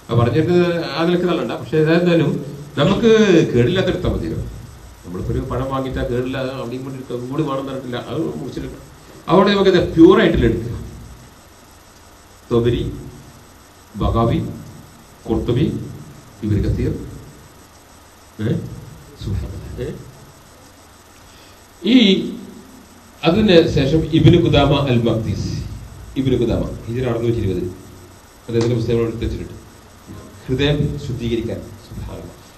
S1: അത് പറഞ്ഞിട്ട് അതിലൊക്കെ നല്ലണ്ട. പക്ഷെ ഏതായാലും നമുക്ക് കേടില്ലാത്തെടുത്താൽ മതിയല്ലോ. നമ്മളിപ്പോൾ ഒരു പഴം വാങ്ങിച്ചാൽ കേടില്ലാതെ അവിടെയും കൊണ്ട് കൂടി വേണം പറഞ്ഞിട്ടില്ല. അത് മുറിച്ചെടുക്കാം. അവിടെ നമുക്കത് പ്യൂറായിട്ടില്ല എടുക്കുക. തൊബരി, ബഗാവി, ഖുർത്തുബി, ഇബ്നു കസീർ, ഈ അതിന് ശേഷം ഇബ്നു ഖുദാമ അൽ മഖ്ദിസ്. ഇബ്നു ഖുദാമ ഹിജ്റ 620 അദ്ദേഹത്തിന്റെ പുസ്തകങ്ങൾ എടുത്ത് വെച്ചിട്ടുണ്ട് ഹൃദയം ശുദ്ധീകരിക്കാൻ.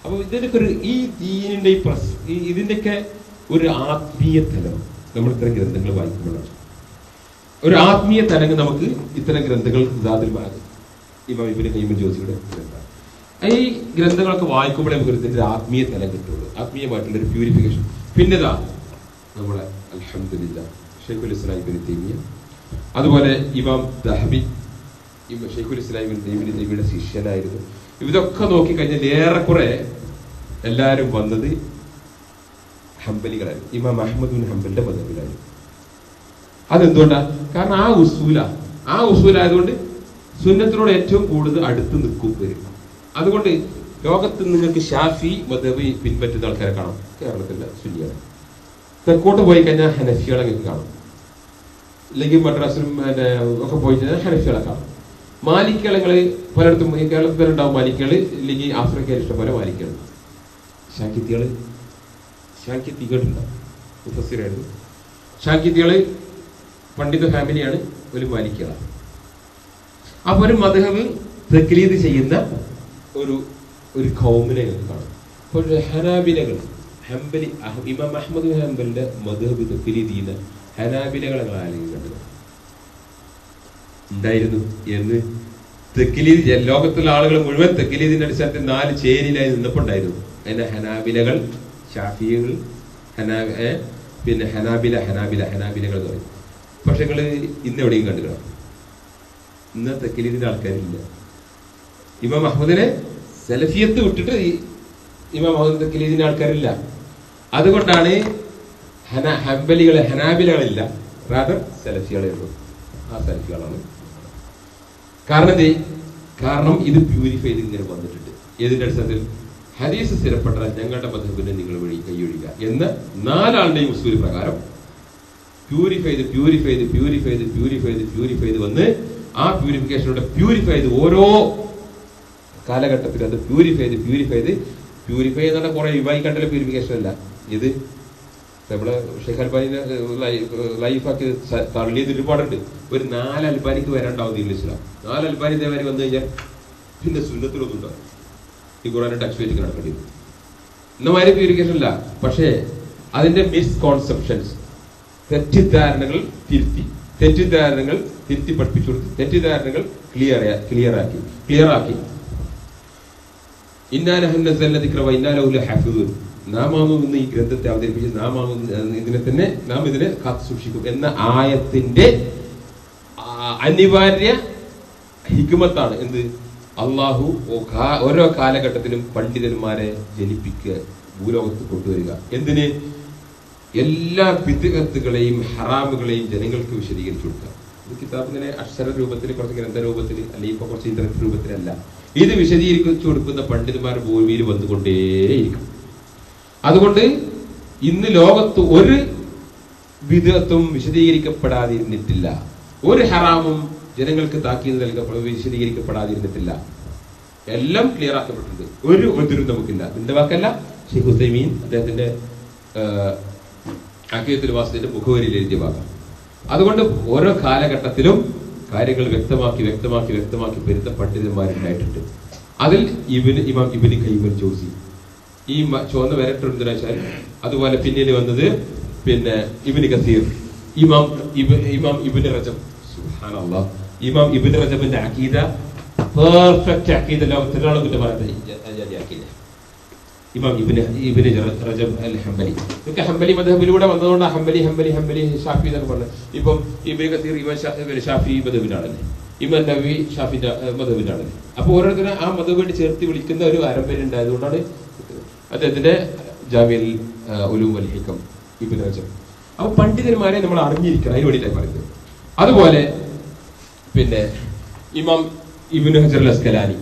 S1: അപ്പൊ ഇതിനൊക്കെ ഒരു ഈ ദീനിന്റെ ഇതിന്റെയൊക്കെ ഒരു ആത്മീയ തലം നമ്മൾ ഇത്തരം ഗ്രന്ഥങ്ങൾ വായിക്കുമ്പോഴാണ്. ഒരു ആത്മീയ തലങ്ങൾ നമുക്ക് ഇത്തരം ഗ്രന്ഥങ്ങൾ ഇമാം ഇബ്നു ഖയ്യിം ജോസിയുടെ ഗ്രന്ഥം. ഈ ഗ്രന്ഥങ്ങളൊക്കെ വായിക്കുമ്പോഴേ നമുക്ക് ഇതിന്റെ ആത്മീയ തലം കിട്ടുള്ളൂ. ആത്മീയമായിട്ടുള്ള ഒരു പ്യൂരിഫിക്കേഷൻ. പിന്നെതാ നമ്മളെ അൽഹംദുലില്ലാഹ് ഷെയ്ഖുൽ ഇസ്ലാം ഇബ്നു തൈമിയ്യ, അതുപോലെ ഇമാം ദഹബി ഷെയ്ഖുൽ ഇസ്ലാം ഇബ്നു തൈമിയ്യയുടെ ശിഷ്യനായിരുന്നു. ഇതൊക്കെ നോക്കിക്കഴിഞ്ഞാൽ ഏറെക്കുറെ എല്ലാവരും വന്നത് ഹംബലികളായിരുന്നു. ഇമാം അഹ്മദ് ബിൻ ഹംബലിന്റെ മദ്ഹബിലായിരുന്നു. അതെന്തുകൊണ്ടാണ്? കാരണം ആ ഉസൂലായതുകൊണ്ട് സുന്നത്തിനോട് ഏറ്റവും കൂടുതൽ അടുത്ത് നിൽക്കും വരും. അതുകൊണ്ട് ലോകത്ത് നിങ്ങൾക്ക് ഷാഫി മദ്ഹബ് പിൻപറ്റുന്ന ആൾക്കാരെ കാണാം. കേരളത്തിലെ സുന്നിയാണ്. തെക്കോട്ട് പോയി കഴിഞ്ഞാൽ ഹനഫികളെ നിങ്ങൾക്ക് കാണാം. അല്ലെങ്കിൽ മദ്രാസിലും ഒക്കെ പോയി കഴിഞ്ഞാൽ ഹനഫികളെ കാണാം. മാലിക്കുകൾ പലയിടത്തും കേരളത്തിൽ തന്നെ ഉണ്ടാവും. മാലിക്കുകൾ ഇല്ലെങ്കിൽ ആഫ്രിക്കയിൽ ഇഷ്ടംപോലെ മാലിക്കുകൾ. ഷാക്കിത്തികളുണ്ടാവും. മുഫസ്സിറായിരുന്നു. ഷാക്കിത്തികള് പണ്ഡിത ഫാമിലിയാണ്. ഒരു മാലിക്കുകളാണ്. അപ്പൊ ഒരു മദ്ഹബ് തഖ്ലീദ് ചെയ്യുന്ന ഒരു ഖൗമിനെ കാണാം. അപ്പോൾ ഹനാബിലകൾ ഇമാം അഹ്മദ് ബിൻ ഹംബലിന്റെ മദ്ഹബ് തഖ്ലീദ് ചെയ്യുന്ന ഹനാബിലകളെ ആരെങ്കിലും കണ്ടത് ഉണ്ടായിരുന്നു എന്ന് തഖ്ലീദ് ലോകത്തുള്ള ആളുകൾ മുഴുവൻ തഖ്ലീദിന്റെ അടിസ്ഥാനത്തിൽ 4 ചേരിയിലായി നിന്നപ്പോൾ ഉണ്ടായിരുന്നു. അതിന്റെ ഹനാബിലകൾ, ഷാഫികൾ, പിന്നെ ഹനാബിലകൾ എന്ന് പറയും. പക്ഷെ നിങ്ങൾ ഇന്ന് എവിടെയും കണ്ടുകളാം. ഇന്ന് തഖ്ലീദിന്റെ ആൾക്കാരില്ല. ഇമാം അഹ്മദിനെ സലഫിയത്ത് വിട്ടിട്ട് ഇമാം അഹ്മദ് തഖ്ലീദിന്റെ ആൾക്കാരില്ല. അതുകൊണ്ടാണ് ഹനാബിലകളില്ല, റാദർ സലഫികളെ ഉള്ളൂ. ആ സലഫികളാണ്. കാരണം ഇത് പ്യൂരിഫൈ ചെയ്ത് ഇങ്ങനെ വന്നിട്ടുണ്ട്. ഏതിന്റെ അടിസ്ഥാനത്തിൽ? ഹദീസ് സ്ഥിരപ്പെട്ടാൽ ഞങ്ങളുടെ മദ്ഹബിനെ നിങ്ങൾ വഴി കൈയൊഴിക്കുക എന്ന 4 ആളുടെയും ഉസൂൽ പ്രകാരം പ്യൂരിഫൈ ചെയ്ത് വന്ന് ആ പ്യൂരിഫിക്കേഷനോടെ പ്യൂരിഫൈ ചെയ്ത് ഓരോ കാലഘട്ടത്തിൽ അത് പ്യൂരിഫൈ എന്ന് പറഞ്ഞാൽ കുറെ വിവാഹി കണ്ടല്ല പ്യൂരിഫിക്കേഷൻ അല്ല. ഇത് നമ്മളെ ഷെയ്ഖ് അൽബാനിനെ ലൈഫാക്കി തള്ളിയത് ഒരുപാടുണ്ട്. ഒരു 4 അൽബാനിക്ക് വരാണ്ടാവും ഇംഗ്ലീഷിലാണ്. 4 അൽബാനി ഇതേമാതിരി വന്നു കഴിഞ്ഞാൽ പിന്നെ സുന്നത്തിലൊന്നും ഉണ്ടാവും. ഈ ഖുർആനെ ടച്ച് വെച്ച് നടക്കേണ്ടി വരും. ഇന്നമാതിരി പ്യൂരിഫിക്കേഷൻ അല്ല. പക്ഷേ അതിന്റെ മിസ്കോൺസെപ്ഷൻസ്, തെറ്റിദ്ധാരണകൾ തിരുത്തി തെറ്റിദ്ധാരണകൾ തിരുത്തി പഠിപ്പിച്ചു കൊടുത്ത് തെറ്റിദ്ധാരണകൾ ക്ലിയറാക്കി നാമാകുന്ന ഈ ഗ്രന്ഥത്തെ അവതരിപ്പിച്ച് നാം ഇതിനെ കാത്തു സൂക്ഷിക്കും എന്ന ആയത്തിന്റെ അനിവാര്യ ഹിക്മത്താണ് എന്ത്? അള്ളാഹു ഓരോ കാലഘട്ടത്തിലും പണ്ഡിതന്മാരെ ജനിപ്പിക്കുക, ഭൂലോകത്ത് കൊണ്ടുവരിക. എന്തിന്? എല്ലാ ബിദ്അത്തുകളെയും ഹറാമുകളെയും ജനങ്ങൾക്ക് വിശദീകരിച്ചു കൊടുക്കുക. ഇത് കിതാബ് ഇങ്ങനെ അക്ഷര രൂപത്തിൽ, കുറച്ച് ഗ്രന്ഥ രൂപത്തിൽ, അല്ലെങ്കിൽ ഇപ്പൊ കുറച്ച് ഇന്റർനെറ്റ് രൂപത്തിലല്ല. ഇത് വിശദീകരിച്ചു കൊടുക്കുന്ന പണ്ഡിതന്മാർ ഭൂമിയിൽ വന്നുകൊണ്ടേയിരിക്കും. അതുകൊണ്ട് ഇന്ന് ലോകത്ത് ഒരു ബിദ്അത്തും വിശദീകരിക്കപ്പെടാതിരുന്നിട്ടില്ല, ഒരു ഹറാമും ജനങ്ങൾക്ക് താക്കീത് വിശദീകരിക്കപ്പെടാതിരുന്നിട്ടില്ല. എല്ലാം ക്ലിയർ ആക്കപ്പെട്ടിട്ടുണ്ട്. ഒരു ഒതിരും നമുക്കില്ല. എന്റെ വാക്കല്ല, ഷെയ്ഖ് ഉസൈമീൻ അദ്ദേഹത്തിന്റെ അഖീദത്തുൽ വാസിത്തിന്റെ മുഖവരിയിൽ എഴുതിയ ഭാഗം. അതുകൊണ്ട് ഓരോ കാലഘട്ടത്തിലും കാര്യങ്ങൾ വ്യക്തമാക്കി പെരുത്ത പണ്ഡിതന്മാരുണ്ടായിട്ടുണ്ട്. അതിൽ ഇമാം ഇബ്നു ഖയ്യിം ജൗസി, ഈ ചുവന്ന വരട്ടെന്തിനാ വെച്ചാൽ, അതുപോലെ പിന്നീട് വന്നത് ഇബ്നു കസീർ, ഇമാം ഇബ്നു റജബ്. സുബ്ഹാനല്ലാഹ്, ഇമാം ഇബ്നു റജബിന്റെ അഖീദ പെർഫെക്റ്റ് അഖീദ, ലോകത്തിലാണ് കുറ്റം പറയുന്നത് അഖീദ. ഇമാം ഇബ്നു റജബ് അൽ ഹംബലി, ഇതൊക്കെ ഹംബലി മദ്ഹബിലൂടെ വന്നതുകൊണ്ട് ഹംബലി ഷാഫി എന്നൊക്കെ പറഞ്ഞത്. ഇപ്പം ഇബ്നു കസീർ ഇമാം ഷാഫി മദ്ഹബിനാണല്ലേ, ഇമാം നവവി ഷാഫിന്റെ മദ്ഹബിനാണല്ലേ. അപ്പൊ ഓരോരുത്തരും ആ മദ്ഹബായിട്ട് ചേർത്ത് വിളിക്കുന്ന ഒരു അരമ്പരുണ്ടായതുകൊണ്ടാണ് അദ്ദേഹത്തിന്റെ ജാമിഉൽ ഉലൂം വൽ ഹികം ഇബ്നു റജബ്. അപ്പൊ പണ്ഡിതന്മാരെ നമ്മൾ അറിഞ്ഞിരിക്കണം, അതിന് വേണ്ടിയിട്ടാണ് പറയുന്നത്. അതുപോലെ ഇമാം ഇബ്നു ഹജർ അൽ അസ്കലാനി,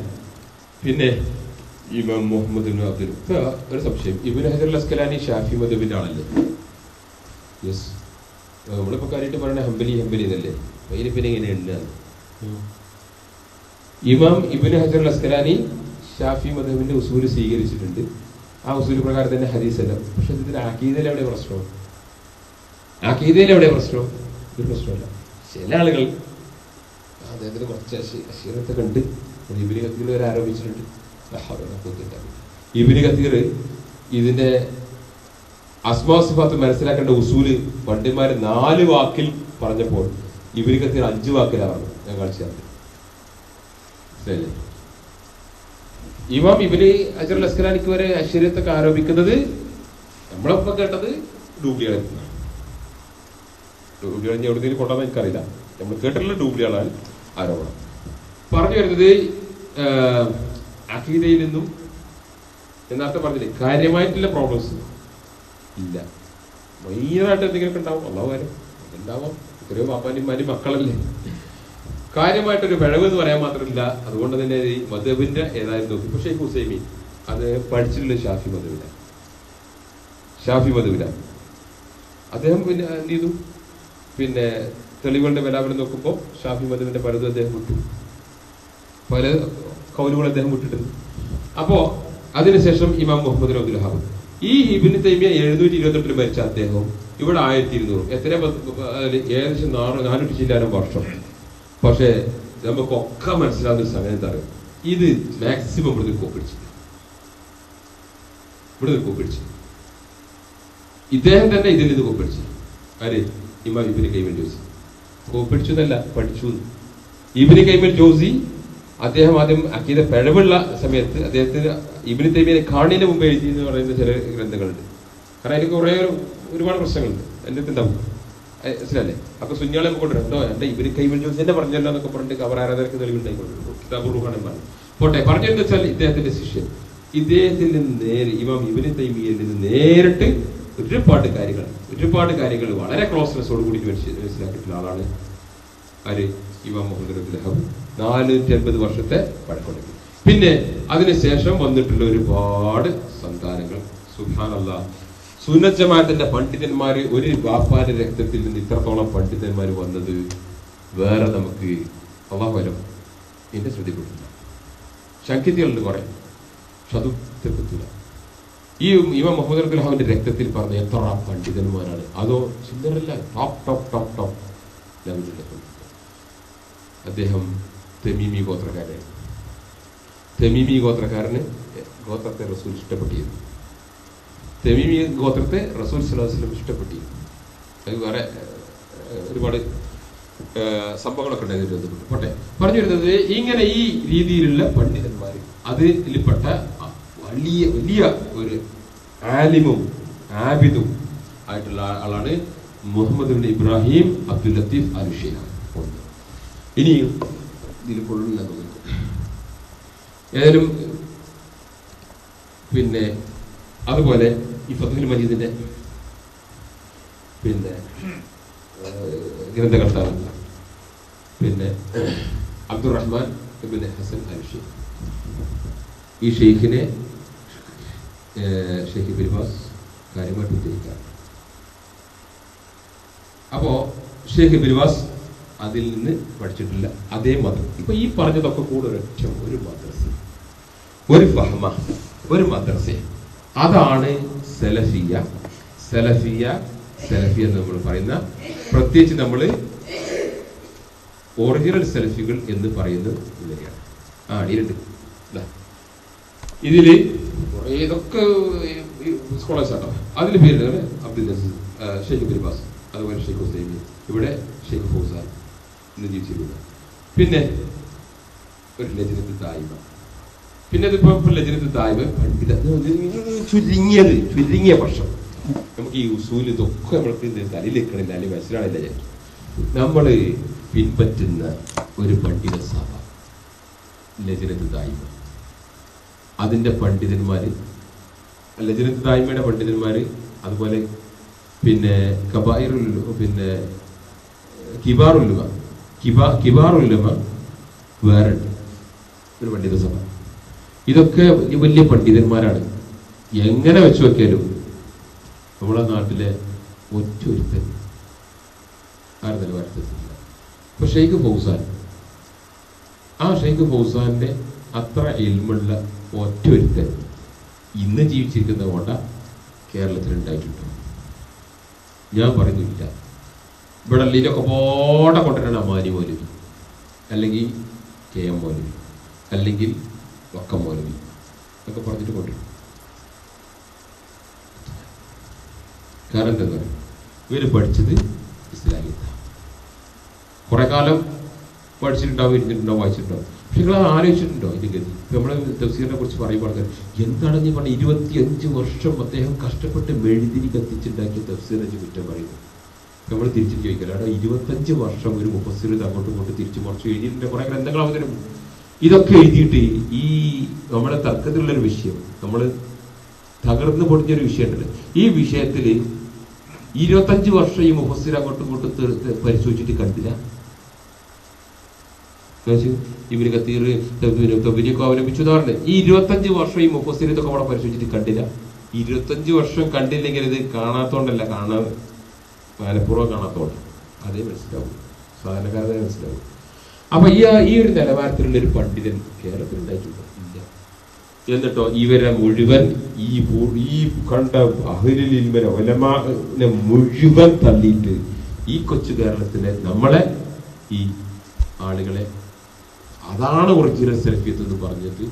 S1: ഇമാം മുഹമ്മദ് ഇബ്നു അബ്ദുൽ. ഒരു സംശയം, ഇബ്നു ഹജർ അൽ അസ്കലാനി ഷാഫി മദ്ഹബിന്റെ ആളല്ലേ? യെസ്. നമ്മളിപ്പോ കാര്യമായിട്ട് പറയണ ഹംബലി എന്നല്ലേ, അതിന് എങ്ങനെയുണ്ട്? ഇമാം ഇബ്നു ഹജർ അൽ അസ്കലാനി ഷാഫി മദ്ഹബിന്റെ ഉസൂല് സ്വീകരിച്ചിട്ടുണ്ട്. ആ ഉസൂല് പ്രകാരം തന്നെ ഹദീസ് അല്ല. പക്ഷെ ഇതിന്റെ അഖീദയിൽ എവിടെ പ്രശ്നം? ഒരു പ്രശ്നമല്ല. ചില ആളുകൾ അദ്ദേഹത്തിന് കുറച്ച് അശീലത്തൊക്കെ ഉണ്ട്. ഇബ്നു കസീർ വരെ ആരോപിച്ചിട്ടുണ്ട്. ഇബ്നു കസീർ ഇതിന്റെ അസ്മാ സിഫാത്ത് മനസ്സിലാക്കേണ്ട ഉസൂല് പണ്ഡിതന്മാര് 4 വാക്കിൽ പറഞ്ഞപ്പോൾ ഇബ്നു കസീർ 5 വാക്കിലാണ് പറഞ്ഞത്. ഞാൻ കാണിച്ചു തരാം. ഇമാം ഇബ്നു ഹജർ അൽ അസ്കലാനിക്ക് വരെ അശ്ശരീയത്തൊക്കെ ആരോപിക്കുന്നത് നമ്മളൊപ്പം കേട്ടത് ഡൂബ്ലിയാണ്. ഡൂബ്ലിയാണ് എവിടെയെങ്കിലും കൊണ്ടുവന്നാൽ എനിക്കറിയില്ല. നമ്മൾ കേട്ടിട്ടുള്ള ഡൂബ്ലിയാണ് ആരോപണം. പറഞ്ഞു വരുന്നത് അഖീദയിൽ നിന്നും നേരത്തെ പറഞ്ഞില്ലേ, കാര്യമായിട്ടുള്ള പ്രോബ്ലംസ് ഇല്ല. മൈനായിട്ട് എന്തെങ്കിലുമൊക്കെ ഉണ്ടാവും, അള്ളാഹു കാര്യം ഉണ്ടാവാം. എത്രയോ പാപ്പാനിമാരും മക്കളല്ലേ. കാര്യമായിട്ടൊരു പിഴവ് എന്ന് പറയാൻ മാത്രമില്ല. അതുകൊണ്ട് തന്നെ ഈ മദ്ഹബിന്റെ ഏതായാലും നോക്കി. പക്ഷേ ഷെയ്ഖ് ഉസൈമീൻ അത് പഠിച്ചിട്ടുള്ള ഷാഫി മദ്ഹബിലാണ്. അദ്ദേഹം എന്ത് ചെയ്തു? തെളിവുകളുടെ ബലാബലം നോക്കുമ്പോൾ ഷാഫി മദ്ഹബിന്റെ പലതും അദ്ദേഹം വിട്ടു, പല കൗലുകൾ അദ്ദേഹം വിട്ടിട്ടുണ്ട്. അപ്പോ അതിനുശേഷം ഇമാം മുഹമ്മദ് അബ്ദുൽ വഹാബ്, ഈ ഇബ്നു തൈമിയ 728 മരിച്ച അദ്ദേഹം ഇവിടെ 1200, ഏകദേശം 400 ചില്ലാനം വർഷം. പക്ഷെ നമുക്കൊക്കെ മനസ്സിലാവുന്ന സമയം എന്താ പറയുക, ഇത് മാക്സിമം ഇവിടുന്ന് കോപ്പിടിച്ചു. ഇദ്ദേഹം തന്നെ ഇതിൽ നിന്ന് കോപ്പിടിച്ചു. ആര്? ഇമാം ഇബ്നു ഖയ്യിം ജൗസി. കോപ്പിടിച്ചു എന്നല്ല, പഠിച്ചു. ഇബ്നു ഖയ്യിം ജൗസി അദ്ദേഹം ആദ്യം അഖീദ പിഴവുള്ള സമയത്ത് അദ്ദേഹത്തിന് ഇബ്നു തൈമിയെ കാണുന്നതിന് മുമ്പ് എഴുതി എന്ന് പറയുന്ന ചില ഗ്രന്ഥങ്ങളുണ്ട്. കാരണം അതിന് ഒരുപാട് പ്രശ്നങ്ങളുണ്ട്. എൻ്റെ ഉണ്ടാവും, മനസ്സിലല്ലേ? അപ്പൊ സുന്നിയാളെ കൊണ്ടുവരണ്ടോ, എന്റെ ഇബ്നു ഖയ്യിം ജൗസിന്റെ പറഞ്ഞല്ലോ എന്നൊക്കെ പറഞ്ഞിട്ട് കബർ ആരാധനക്ക് തെളിവുണ്ടായിക്കൊണ്ടു. കിതാബുർ റുഹാൻ എന്നാണ്. പോട്ടെ, പറഞ്ഞെന്ന് വെച്ചാൽ ഇദ്ദേഹത്തിന്റെ ശിഷ്യൻ ഇദ്ദേഹത്തിൽ നിന്ന് ഇമാം ഇബ്നു തൈമിയയിൽ നിന്ന് നേരിട്ട് ഒരുപാട് കാര്യങ്ങൾ വളരെ ക്ലോസ്നെസ്സോട് കൂടി മനസ്സിലാക്കിയിട്ടുള്ള ആളാണ് ആര്? ഇമാം മുഹമ്മദ് അബ്ദുൽ വഹാബ്. 450 വർഷത്തെ പഴക്കമുണ്ട്. പിന്നെ അതിനുശേഷം വന്നിട്ടുള്ള ഒരുപാട് സന്താനങ്ങൾ. സുബ്ഹാനല്ലാഹ്, സുന്നത്ത് ജമാഅത്തിന്റെ പണ്ഡിതന്മാര്, ഒരു വാപ്പാന്റെ രക്തത്തിൽ നിന്ന് ഇത്രത്തോളം പണ്ഡിതന്മാർ വന്നത് വേറെ നമുക്ക് അല്ലാഹു അലം എന്റെ ശ്രദ്ധപ്പെട്ടില്ല. ശങ്കിത്യങ്ങളുണ്ട് കുറെ, പക്ഷെ അതും തീർക്കത്തില്ല. ഈ ഇമാം മുഹമ്മദ് അബ്ദുൽ വഹാബിന്റെ രക്തത്തിൽ പറഞ്ഞ എത്ര പണ്ഡിതന്മാരാണ്! അതോ ചില്ലറല്ല, ടോപ്പ് ലെവലിലുള്ള. അദ്ദേഹം തമീമി ഗോത്രക്കാരനാണ്. തമീമി ഗോത്രത്തെ റസൂൽ ഇഷ്ടപ്പെട്ടിരുന്നു. തമീമി ഗോത്രത്തെ റസൂൽ സ്വല്ലല്ലാഹു അലൈഹി വസല്ലം ഇഷ്ടപ്പെട്ടിരുന്നു. അത് വേറെ ഒരുപാട് സംഭവങ്ങളൊക്കെ ഉണ്ടായിരുന്നു. പോട്ടെ, പറഞ്ഞു വരുന്നത് ഇങ്ങനെ ഈ രീതിയിലുള്ള പണ്ഡിതന്മാർ അതിൽപ്പെട്ട വലിയ വലിയ ഒരു ആലിമും ആബിദും ആയിട്ടുള്ള ആളാണ് മുഹമ്മദ് ബിൻ ഇബ്രാഹിം അബ്ദുൽ ലത്തീഫ് അൽ-ഷെയ്ഖ്. ഇനിയും ഇതിൽ കൊള്ളില്ല തോന്നുന്നു. ഏതായാലും പിന്നെ അതുപോലെ ഈ ഫത്ഹുൽ മജീദിന്റെ പിന്നെ ഗ്രന്ഥകർത്താവ് പിന്നെ അബ്ദുറഹ്മാൻ ഇബ്നു ഹസൻ അൽ-ഷെയ്ഖ്. ഈ ഷെയ്ഖിനെ ഷെയ്ഖ് ഇബ്നു ബാസ് കാര്യമായിട്ട് ഉദ്ധരിക്കാം. അപ്പോ ഷെയ്ഖ് ഇബ്നു ബാസ് അതിൽ നിന്ന് പഠിച്ചിട്ടില്ല അതേ മതം. ഇപ്പൊ ഈ പറഞ്ഞതൊക്കെ കൂടെ ഒരു മദ്രസ, ഒരു ഫഹ്മ, ഒരു മദ്രസ, അതാണ് സലഫിയ. സലഫിയ സലഫിയ എന്ന് നമ്മൾ പറയുന്ന, പ്രത്യേകിച്ച് നമ്മൾ ഒറിജിനൽ സലഫികൾ എന്ന് പറയുന്നത് ഇവരെയാണ്. അടിയിലുണ്ട് ഇതില് കുറെ ഇതൊക്കെ സ്കോളേഴ്സ് ആട്ടോ. അതിന്റെ പേര് അബ്ദുൽ അസീസ്, ഷെയ്ഖ് ഇബ്നു ബാസ്, അതുപോലെ ഷെയ്ഖ് ഹുസൈമി, ഇവിടെ ഷെയ്ഖ് ഫൗസാൻ ഇന്ന് ജീവിച്ചിരുന്നത്. പിന്നെ ഒരു ലജ്നത്ത് ദായിമ, പിന്നെ അതിപ്പോ ലജ്നത്ത് ദായിമ പണ്ഡിത ചുരുങ്ങിയ പക്ഷം നമുക്ക് ഈ ഉസൂൽ ഇതൊക്കെ നമ്മൾക്ക് തലയിൽ വെക്കണില്ല, അല്ലെങ്കിൽ മനസ്സിലാണില്ല. നമ്മൾ പിൻപറ്റുന്ന ഒരു പണ്ഡിത സഭ ലജ്നത്ത് ദായിമ, അതിന്റെ പണ്ഡിതന്മാര്, ലജ്നത്ത് ദായിമയുടെ പണ്ഡിതന്മാര്, അതുപോലെ പിന്നെ പിന്നെ കിബാറുല്ലുമ വേറെ ഒരു പണ്ഡിത സഭ. ഇതൊക്കെ വലിയ പണ്ഡിതന്മാരാണ്. എങ്ങനെ വെച്ച് നോക്കിയാലും നമ്മളെ നാട്ടിലെ ഒറ്റൊരുത്തൻ ആരും നിലവാരത്തില്ല. ഇപ്പൊ ഷെയ്ഖ് ഫൗസാൻ, ആ ഷെയ്ഖ് ഫൗസാന്റെ അത്ര ഇൽമുള്ള ഒറ്റൊരുത്തൻ ഇന്ന് ജീവിച്ചിരിക്കുന്ന കോട്ട കേരളത്തിൽ ഉണ്ടായിട്ടുണ്ട്. ഞാൻ പറയുന്നില്ല. ഇവിടെ ഇതൊക്കെ പോടെ കൊണ്ടുവരാണ് അമാനി മൗലവി, അല്ലെങ്കിൽ കെ എം മൗലവി, അല്ലെങ്കിൽ വക്കം മൗലവി ഒക്കെ പറഞ്ഞിട്ട് കൊണ്ടുവരും. കാരണം എന്താ പറയുക, ഇവര് പഠിച്ചത് ഇസ്ലാമിയത്താണ്. കുറെ കാലം പഠിച്ചിട്ടുണ്ടാവും, ഇരുന്നിട്ടുണ്ടാവും, വായിച്ചിട്ടുണ്ടാവും. പക്ഷെ നിങ്ങൾ ആലോചിച്ചിട്ടുണ്ടോ ഇതിന്റെ ഗതി? നമ്മളെ തഫ്സീറിനെ കുറിച്ച് പറയുമ്പോൾ എന്താണ് ഞാൻ പറഞ്ഞ 25 വർഷം അദ്ദേഹം കഷ്ടപ്പെട്ട് മെഴുതിരി കത്തിച്ചുണ്ടാക്കിയ തഫ്സീറിനെ കുറ്റം പറയുന്നു. നമ്മൾ തിരിച്ചു ചോദിക്കല, അവിടെ 25 വർഷം ഒരു മുഫസ്സിർ അങ്ങോട്ടും ഇങ്ങോട്ടും തിരിച്ചു മറിച്ചു എഴുതിയിട്ടുണ്ട്. കുറെ ഗ്രന്ഥങ്ങൾ അവതരം ഇതൊക്കെ എഴുതിയിട്ട് ഈ നമ്മുടെ തർക്കത്തിലുള്ളൊരു വിഷയം, നമ്മൾ തകർന്നു പൊടിഞ്ഞൊരു വിഷയമുണ്ട്. ഈ വിഷയത്തിൽ 25 വർഷം ഈ മുഫസ്സിർ അങ്ങോട്ടും ഇങ്ങോട്ടും പരിശോധിച്ചിട്ട് കണ്ടില്ല. ഇവര് കത്തീർ തബിനിയൊക്കെ അവലംബിച്ചു പറഞ്ഞത് ഈ 25 വർഷം ഈ മുഫസ്സിർ ഇതൊക്കെ അവിടെ പരിശോധിച്ചിട്ട് കണ്ടില്ല. 25 വർഷം കണ്ടില്ലെങ്കിൽ ഇത് കാണാത്തോണ്ടല്ല, മനഃപൂർവ്വം കാണാത്തോണ്ട് അതേ മനസ്സിലാവും, സാധാരണക്കാരനെ മനസ്സിലാവും. അപ്പൊ ഈ ഒരു നിലവാരത്തിലുള്ള ഒരു പണ്ഡിതൻ കേരളത്തിൽ ഉണ്ടായിട്ടുണ്ടോ? ഇല്ല. എന്നിട്ടോ ഇവരെ മുഴുവൻ ഈ കണ്ട അഹ്ലുൽ ഇൽമിനെ ഉലമാനെ മുഴുവൻ തള്ളിയിട്ട് ഈ കൊച്ചു കേരളത്തിലെ നമ്മളെ ഈ ആളുകളെ അതാണ് ഒറിജിനൽ സെൽഫിയത്ത് എന്ന് പറഞ്ഞിട്ട്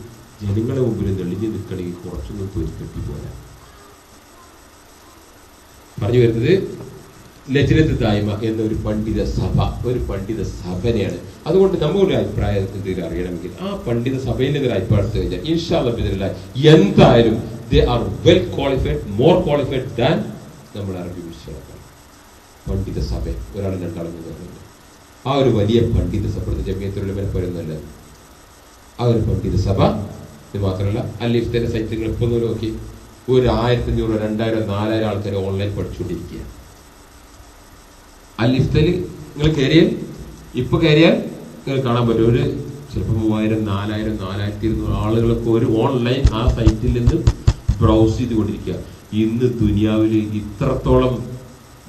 S1: ജനങ്ങളെ മുമ്പിൽ തെളിഞ്ഞു നിൽക്കണമെങ്കിൽ കുറച്ചൊന്നും തൊലിക്കെട്ടി പോലെ പറഞ്ഞു വരുന്നത് ലജ്നത്ത് ദായിമ എന്ന ഒരു പണ്ഡിത സഭ, ഒരു പണ്ഡിത സഭനെയാണ്. അതുകൊണ്ട് നമ്മുടെ അഭിപ്രായത്തിൽ അറിയണമെങ്കിൽ ആ പണ്ഡിത സഭയിൽ ഒരു അഭിപ്രായത്തിൽ കഴിഞ്ഞാൽ ഇൻഷാ അല്ലാഹ് ബിഇദ്നില്ലാഹ് എന്തായാലും they are well qualified, more qualified than നമ്മുടെ അറബി വിശ്വാസം പണ്ഡിത സഭ. ഒരാൾ രണ്ടാളും പറയുന്നത് ആ ഒരു വലിയ പണ്ഡിത സഭ ജമിയത്തുൽ ഉലമ പറയുന്നല്ല. ആ ഒരു പണ്ഡിത സഭ ഇത് മാത്രമല്ല, അൽ-ഇഫ്തയുടെ സൈറ്റുകൾ ഇപ്പോൾ നോക്കി ഒരു 1500, 2000, 4000 ആൾക്കാർ ഓൺലൈൻ പഠിച്ചുകൊണ്ടിരിക്കുക. അൽ-ഇഫ്തയിൽ നിങ്ങൾ കയറിയാൽ നിങ്ങൾ കാണാൻ പറ്റും. ഒരു ചിലപ്പോൾ 3000, 4000, 4200 ആളുകളൊക്കെ ഒരു ഓൺലൈൻ ആ സൈറ്റിൽ നിന്ന് ബ്രൗസ് ചെയ്തുകൊണ്ടിരിക്കുക. ഇന്ന് ദുനിയാവിൽ ഇത്രത്തോളം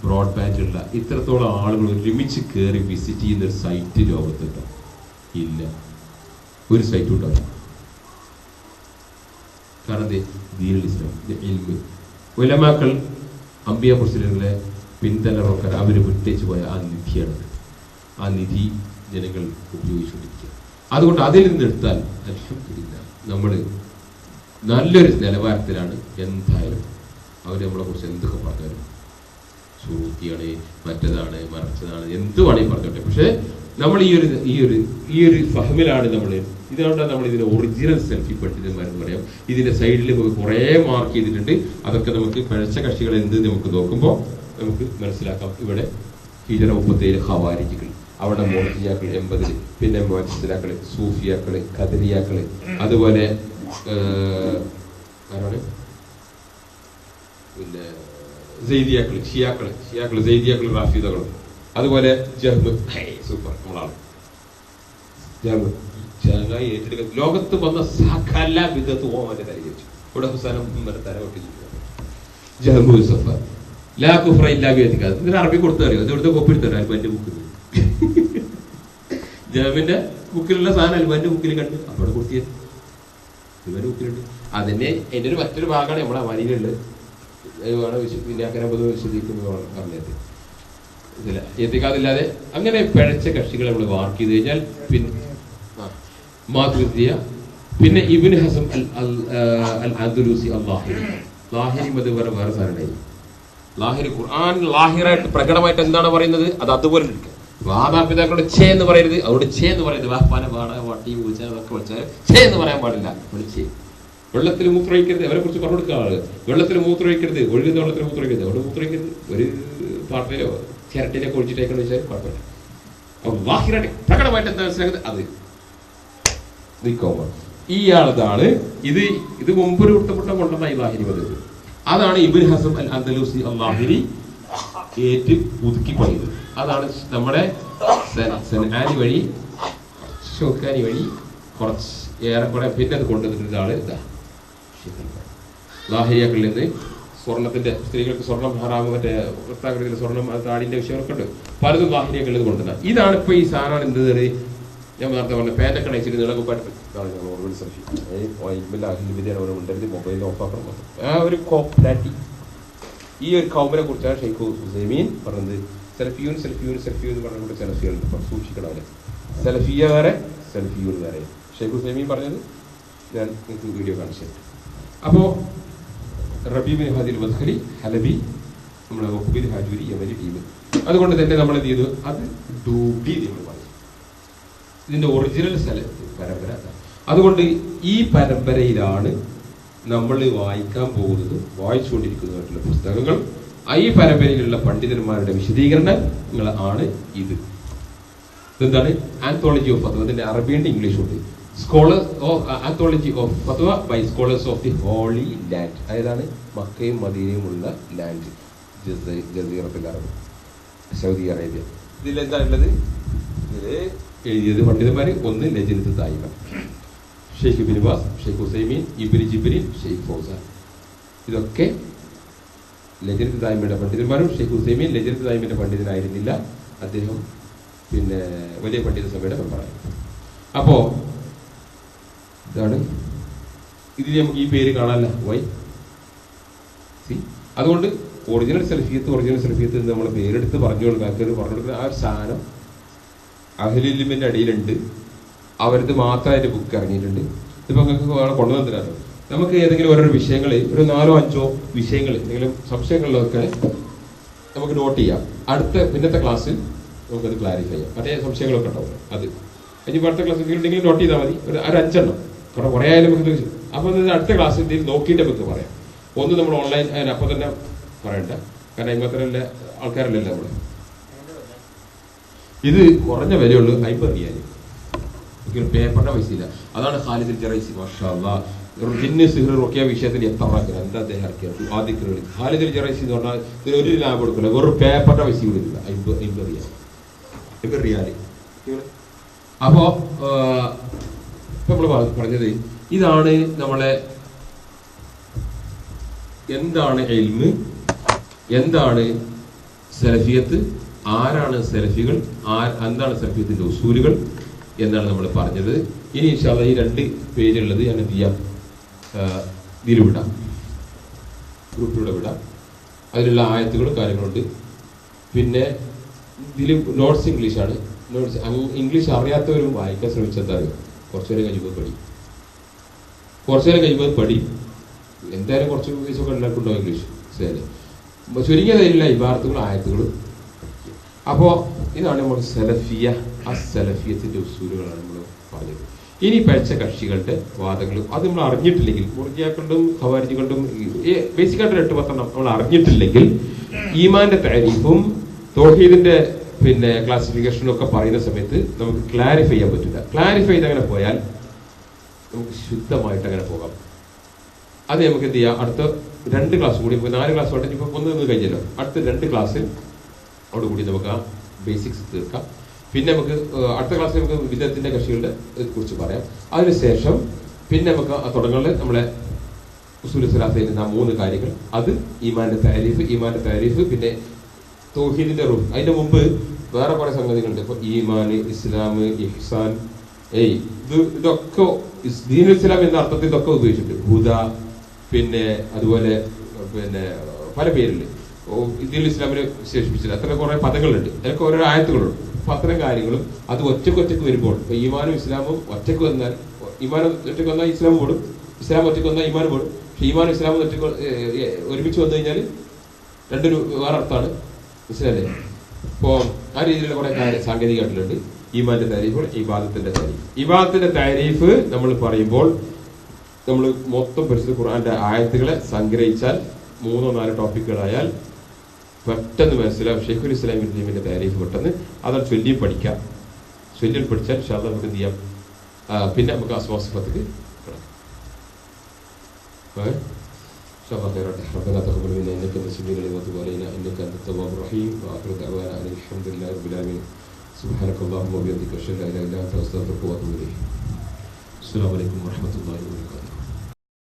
S1: ബ്രോഡ്ബാൻഡ് ഉള്ള, ഇത്രത്തോളം ആളുകൾ ഒരുമിച്ച് കയറി വിസിറ്റ് ചെയ്യുന്ന ഒരു സൈറ്റ് ലോകത്തുണ്ടോ? ഇല്ല, ഒരു സൈറ്റും ഉണ്ടാവില്ല. കാരണം ദീനുൽ ഇസ്ലാം, ഇൽമ്, ഉലമാക്കൾ, അംബിയ മുർസലീങ്ങളെ പിന്തലറോക്കാർ അവർ വിട്ടേച്ച് പോയ ആ നിധിയാണ്. ആ നിധി ജനങ്ങൾ ഉപയോഗിച്ചുകൊണ്ടിരിക്കുക. അതുകൊണ്ട് അതിൽ നിന്നെടുത്താൽ അൽഹംദുലില്ലാഹ് നമ്മൾ നല്ലൊരു നിലവാരത്തിലാണ്. എന്തായാലും അവർ നമ്മളെ കുറിച്ച് എന്തൊക്കെ പറഞ്ഞാലും ഹെൽത്തിയാണ്, മറ്റേതാണ്, മറിച്ചതാണ്, എന്ത് വേണമെങ്കിൽ പറഞ്ഞോട്ടെ. പക്ഷെ നമ്മൾ ഈ ഒരു ഫഹമിലാണ് നമ്മൾ. ഇതുകൊണ്ടാണ് നമ്മൾ ഇതിന്റെ ഒറിജിനൽ സെൽഫി പണ്ഡിതന്മാരെന്ന് പറയാം. ഇതിന്റെ സൈഡിൽ കുറേ മാർക്ക് ചെയ്തിട്ടുണ്ട്. അതൊക്കെ നമുക്ക് പഴച്ച കക്ഷികൾ എന്ത് നമുക്ക് നോക്കുമ്പോൾ നമുക്ക് മനസ്സിലാക്കാം. ഇവിടെ ഹിജറ 37 ഖവാരിജികൾ, അവിടെ മോർജിയാക്കൾ 80, പിന്നെ മുഅ്തസിലാക്കള്, സൂഫിയാക്കള്, ഖദരിയാക്കള്, അതുപോലെ ആരാണ് പിന്നെ സെയ്ദിയാക്കള്, ഷിയാക്കള് സെയ്ദിയാക്കള്, റാഫിദകളും, അതുപോലെ ജഹ്മ്. സൂപ്പർ, നമ്മളാണ് ജഹ്മ് ചങ്ങായി ഏറ്റെടുക്കുക. ലോകത്ത് വന്ന സകല വിധത്ത് ഓമന്റെ തല വെച്ചു. ഇവിടെ ഹുസാനം തല ഒട്ടിച്ചു. ജഹ്മു സഫ ലാ കുഫ്ര ഇല്ലാ ബിയദിക. ഇതിന് അറബി കൊടുത്തു അറിയോ? അത് ഇവിടുത്തെ കോപ്പി എടുത്തോ അൽബാന്റെ ബുക്കിൽ. ജഹ്മിന്റെ ബുക്കിലുള്ള സാധനം അൽബാന്റെ ബുക്കിൽ കണ്ട് അവിടെ കൊടുത്തിയത് അൽബാന്റെ ബുക്കിലുണ്ട്. അതിന്റെ എൻ്റെ ഒരു മറ്റൊരു ഭാഗമാണ് നമ്മുടെ അമാനിയിലുള്ളത്. വിന്യാക്കനെ പൊതുവെ വിശദീകരിക്കുന്നത് പറഞ്ഞത് ഇതില്ല. എത്തിക്കാതില്ലാതെ അങ്ങനെ പിഴച്ച കക്ഷികളെ നമ്മൾ വാർക്ക് ചെയ്ത് കഴിഞ്ഞാൽ പിന്നെ മാതൃത്യ, പിന്നെ ഇബ്നു ഹസം അൽ അൻദലൂസി ലാഹിരി മത് വേറെ സാധനം. ലാഹിരി ഖുർആൻ ലാഹിറായിട്ട് പ്രകടമായിട്ട് എന്താണ് പറയുന്നത് അത് അതുപോലെ ഇരിക്കുക. മാതാപിതാക്കളോട് ഛേ എന്ന് പറയരുത്, അവരോട് ഛേ എന്ന് പറയരുത്. വാപ്പാനെ പാട വട്ടി വിളിച്ചാൽ അതൊക്കെ വിളിച്ചാൽ ഛേ എന്ന് പറയാൻ പാടില്ല. വിളിച്ചേ വെള്ളത്തിൽ മൂത്രമൊഴിക്കരുത്, അവരെ കുറിച്ച് പറഞ്ഞു കൊടുക്കുക ആള്. വെള്ളത്തിൽ മൂത്രമൊഴിക്കരുത്, ഒഴുകുന്ന വെള്ളത്തിൽ മൂത്രമൊഴിക്കരുത്, അവിടെ മൂത്രമൊഴിക്കരുത്. ഒരു പാട്ടിലോ ചിരട്ടിലൊക്കെ ഒഴിച്ചിട്ടേക്കെന്ന് വെച്ചാൽ കുഴപ്പമില്ല. അപ്പൊ ലാഹിറായിട്ട് പ്രകടമായിട്ട് എന്താ മനസ്സിലാക്കുന്നത് അത് ഇയാളതാണ്. ഇത് മുമ്പൊരു വൃത്തപ്പെട്ട കൊണ്ടുവന്ന ലാഹിരി മത്. അതാണ് ഇബ്നു ഹസം അൽ അൻദലൂസി ലാഹിരി ഏറ്റ് പുതുക്കി പണിത്. അതാണ് നമ്മുടെ സൻആനി വഴി ഷൗക്കാനി വഴി കുറച്ച് ഏറെക്കുറെ പിന്നെ അത് കൊണ്ടുവന്നിട്ട് ആള് ഇതാ ലാഹിരിയാക്കളിൽ നിന്ന് സ്വർണത്തിന്റെ സ്ത്രീകൾക്ക് സ്വർണം ഹറാമ്, മറ്റേ വൃത്താകൃതിയിലെ സ്വർണം, താടിന്റെ വിഷയമൊക്കെ ഉണ്ട്. പലതും ലാഹിരിയാക്കളിൽ നിന്ന് കൊണ്ടുവന്ന. ഇതാണ് ഇപ്പൊ ഈ സാധനമാണ് എന്ത് ഞാൻ നേരത്തെ പറഞ്ഞ പാൻ്റൊക്കെ അയച്ചിട്ട് നിളകുപ്പാട്ട് മൊബൈൽ ഓഫാക്കണം. ആ ഒരു കോപ്ലാറ്റി ഈ ഒരു കൗമിനെ കുറിച്ചാണ് ഷെയ്ഖ് ഹുസൈമീൻ പറഞ്ഞത്. സെലഫിയൂൻ എന്ന് പറഞ്ഞുകൊണ്ട് സെലഫിയുണ്ട്, സൂക്ഷിക്കണം അവരെ. സലഫിയ വേറെ, സെലഫിയൂൻ വേറെ. ഷെയ്ഖ് ഹുസൈമീൻ പറഞ്ഞത് ഞാൻ നിങ്ങൾക്ക് വീഡിയോ കാണിച്ചു. അപ്പോൾ റബീ ബിൻ ഹാദിൽ മദ്ഖലി ഹലബി, നമ്മുടെ വഖ്ബിൽ ഹാജൂരി യമനി ടീം. അതുകൊണ്ട് തന്നെ നമ്മൾ എന്ത് ചെയ്തു, അത് ഡൂബി നമ്മൾ പറഞ്ഞു. ഇതിന്റെ ഒറിജിനൽ പരമ്പര. അതുകൊണ്ട് ഈ പരമ്പരയിലാണ് നമ്മൾ വായിക്കാൻ പോകുന്നതും വായിച്ചുകൊണ്ടിരിക്കുന്നതായിട്ടുള്ള പുസ്തകങ്ങൾ. ഈ പരമ്പരയിലുള്ള പണ്ഡിതന്മാരുടെ വിശദീകരണങ്ങൾ ആണ് ഇത്. എന്താണ് ആന്തോളജി ഓഫ് ഫത്വ. അതിന്റെ അറബിയുണ്ട്, ഇംഗ്ലീഷ് ഉണ്ട്. Anthology of fatwa by scholars of the holy land. അതായത് മക്കയും മദീനയുമുള്ള ലാൻഡ്, ജസീറത്തുൽ അറബ്, സൗദി അറേബ്യ. ഇതിലെന്താ ഉള്ളത്? ഇതില് എഴുതിയത് പണ്ഡിതന്മാര് ഒന്ന് ലജ്നത്ത് ദായിമ, Sheikh Ibn Baz, Sheikh Uthaymeen, Ibn Jibreen, Sheikh Fawzan. ഇതൊക്കെ ലജ്നത്ത് ദായിമയുടെ പണ്ഡിതന്മാരും. ഷെയ്ഖ് ഹുസൈമീൻ ലജ്നത്ത് ദായിമയുടെ പണ്ഡിതനായിരുന്നില്ല, അദ്ദേഹം പിന്നെ വലിയ പണ്ഡിത സഭയുടെ മെമ്പറായി. അപ്പോ ഇതാണ് ഇതിൽ നമുക്ക് ഈ പേര് കാണാനല്ല വൈ സി. അതുകൊണ്ട് ഒറിജിനൽ സെൽഫിയത്ത് എന്ന് നമ്മൾ പേരെടുത്ത് പറഞ്ഞു കൊടുക്കുന്ന ആ ഒരു സാധനം അഹ്ലുൽ അടിയിലുണ്ട്. അവരത് മാത്രമായിട്ട് ബുക്ക് ഇറങ്ങിയിട്ടുണ്ട്. ഇതിപ്പോ നിങ്ങൾക്ക് വേണം കൊണ്ടുവന്നിട്ടാണ്. നമുക്ക് ഏതെങ്കിലും ഓരോ വിഷയങ്ങൾ, ഒരു 4-5 വിഷയങ്ങൾ, എന്തെങ്കിലും സംശയങ്ങളിലൊക്കെ നമുക്ക് നോട്ട് ചെയ്യാം. പിന്നത്തെ ക്ലാസ്സിൽ നമുക്കത് ക്ലാരിഫൈ ചെയ്യാം. മറ്റേ സംശയങ്ങളൊക്കെ ഉണ്ടാവും. അത് ഇനി അടുത്ത ക്ലാസ്സിൽ ഉണ്ടെങ്കിൽ നോട്ട് ചെയ്താൽ മതി. ഒരു 5 കാരണം കുറേ ആയാലും നമുക്ക്. അപ്പൊ അടുത്ത ക്ലാസ്സിൽ എന്തെങ്കിലും നോക്കിയിട്ട് നമുക്ക് പറയാം. ഒന്ന് നമ്മൾ ഓൺലൈൻ അപ്പൊ തന്നെ പറയണ്ട, കാരണം അതിമാത്രല്ല ആൾക്കാരല്ലല്ലോ നമ്മള്. ഇത് കുറഞ്ഞ വിലയുള്ളൂ, 50 റിയാൽ. പേപ്പറിന്റെ പൈസ ഇല്ല. അതാണ് ഖാലിദുൽ ജറൈസി. മാഷാ അല്ലാഹ്, ജിന്ന് സിഹ്ർ റുഖ്യ വിഷയത്തിൽ എത്ര എന്താ അദ്ദേഹം ഇറക്കിയത് ആദ്യത്തിൽ. ഖാലിദുൽ ജറൈസി എന്ന് പറഞ്ഞാൽ ഇതിന് ഒരു ലാഭം കൊടുക്കില്ല, വെറും പേപ്പറിന്റെ പൈസ കൊടുക്കില്ല. 50 റിയാൽ. അപ്പോ നമ്മൾ പറഞ്ഞത് ഇതാണ് നമ്മളെ എന്താണ് ഇൽമ്, എന്താണ് സലഫിയത്ത്, ആരാണ് സലഫികൾ, എന്താണ് സലഫിയത്തിന്റെ ഉസൂലുകൾ എന്നാണ് നമ്മൾ പറഞ്ഞത്. ഇനി ഇൻഷാ അല്ലാഹ് ഈ 2 പേജുള്ളത് ഞാൻ എന്ത് ചെയ്യാം, ഇതിൽ വിടാം, ഗ്രൂപ്പിലൂടെ വിടാം. അതിലുള്ള ആയത്തുകളും കാര്യങ്ങളുണ്ട്. പിന്നെ ഇതിൽ നോട്ട്സ് ഇംഗ്ലീഷാണ്. നോട്ട്സ് ഇംഗ്ലീഷ് അറിയാത്തവരും വായിക്കാൻ ശ്രമിച്ചെന്താ കുറച്ചു നേരം കഴിയുമ്പോൾ പടി എന്തായാലും കുറച്ച് ദിവസമൊക്കെ എല്ലാവർക്കും ഉണ്ടാവും ഇംഗ്ലീഷ്. ശരി, ചുരുങ്ങിയ തൈലുള്ള ഇബാറത്തുകളും ആയത്തുകളും. അപ്പോൾ ഇതാണ് നമ്മൾ സലഫിയ സലഫിയത്തിന്റെ ഉസൂലുകളാണ് നമ്മൾ പറഞ്ഞത്. ഇനി പഠിച്ച കക്ഷികളുടെ വാദങ്ങളും അത് നമ്മൾ അറിഞ്ഞിട്ടില്ലെങ്കിൽ, മുർജിയാക്കളുടെയും ഖവാരിജികളുടെയും ബേസിക്കായിട്ട് 8-10 നമ്മൾ അറിഞ്ഞിട്ടില്ലെങ്കിൽ ഈമാന്റെ താരീഫും തൗഹീദിന്റെ ക്ലാസിഫിക്കേഷനും ഒക്കെ പറയുന്ന സമയത്ത് നമുക്ക് ക്ലാരിഫൈ ചെയ്യാൻ പറ്റില്ല. ക്ലാരിഫൈ ചെയ്ത് അങ്ങനെ പോയാൽ നമുക്ക് ശുദ്ധമായിട്ട് അങ്ങനെ പോകാം. അത് നമുക്ക് എന്ത് ചെയ്യാം, അടുത്ത 2 ക്ലാസ് കൂടി, 4 ക്ലാസ് കൊണ്ട് ഇപ്പൊ 1 കഴിഞ്ഞല്ലോ, അടുത്ത 2 ക്ലാസ്സിൽ കൂടി നമുക്ക് ആ ബേസിക്സ് തീർക്കാം. പിന്നെ നമുക്ക് അടുത്ത ക്ലാസ്സിൽ നമുക്ക് വിദഗ്ധത്തിന്റെ കക്ഷികളുടെ കുറിച്ച് പറയാം. അതിനുശേഷം പിന്നെ നമുക്ക് തുടങ്ങുന്നത് നമ്മളെ ഉസൂൽ സലാസയിൽ നിന്ന് 3 കാര്യങ്ങൾ. അത് ഈമാന്റെ താരീഫ്, പിന്നെ തൗഹീദിന്റെ റൂഹ്. അതിന്റെ മുമ്പ് വേറെ കുറെ സംഗതികളുണ്ട്. ഇപ്പൊ ഈമാൻ, ഇസ്ലാം, ഇഹ്സാൻ, ഇതൊക്കെ ദീനുൽ ഇസ്ലാം എന്ന അർത്ഥത്തിൽ ഇതൊക്കെ ഉപയോഗിച്ചിട്ടുണ്ട്. ഹുദ, പിന്നെ അതുപോലെ പല പേരില് ദീനുൽ ഇസ്ലാമിന് വിശേഷിപ്പിച്ചില്ല. അത്ര കുറെ പദങ്ങളുണ്ട്, അതിനൊക്കെ ഓരോ ആയത്തുകളുണ്ട്. അപ്പൊ അത്തരം കാര്യങ്ങളും അത് ഒറ്റക്ക് വരുമ്പോൾ, ഇപ്പൊ ഈമാനും ഇസ്ലാമും ഒറ്റക്ക് വന്നാൽ, ഈമാൻ ഒറ്റക്ക് വന്നാൽ ഇസ്ലാം പോടും, ഇസ്ലാം ഒറ്റക്ക് വന്നാൽ ഈമാൻ പോടും. പക്ഷെ ഈമാനും ഇസ്ലാമും ഒറ്റക്ക് ഒരുമിച്ച് വന്നു കഴിഞ്ഞാൽ രണ്ടൊരു വേറെ അർത്ഥമാണ്, മനസ്സിലല്ലേ? അപ്പോൾ ആ രീതിയിലുള്ള കുറെ സാങ്കേതികമായിട്ടുള്ളത്. ഈമാന്റെ താരീഫ്, ഇബാദത്തിന്റെ താരീഫ് നമ്മൾ പറയുമ്പോൾ നമ്മൾ മൊത്തം പരിശുദ്ധ ഖുർആന്റെ ആയത്തുകളെ സംഗ്രഹിച്ചാൽ 3-4 ടോപ്പിക്കുകളായാൽ പെട്ടെന്ന് മനസ്സിലാവും. ഷെയ്ഖുൽ ഇസ്ലാം ഇബ്നു തൈമിയ്യയുടെ താരീഫ് പെട്ടെന്ന് അതാണ് ചൊല്ലി പഠിക്കാം. ചൊല്ലി പഠിച്ചാൽ ഇൻഷാ അല്ലാഹ് നമുക്ക് എന്ത് ചെയ്യാം, പിന്നെ നമുക്ക് അസ്മാ സിഫാത്തിലേക്ക് ربنا تقبل منا انك انت السميع العليم وتب علينا انك انت التواب الرحيم واخر دعوانا ان الحمد لله رب العالمين سبحانك اللهم وبحمدك اشهد ان لا اله الا انت استغفرك واتوب اليك. السلام عليكم ورحمه الله وبركاته.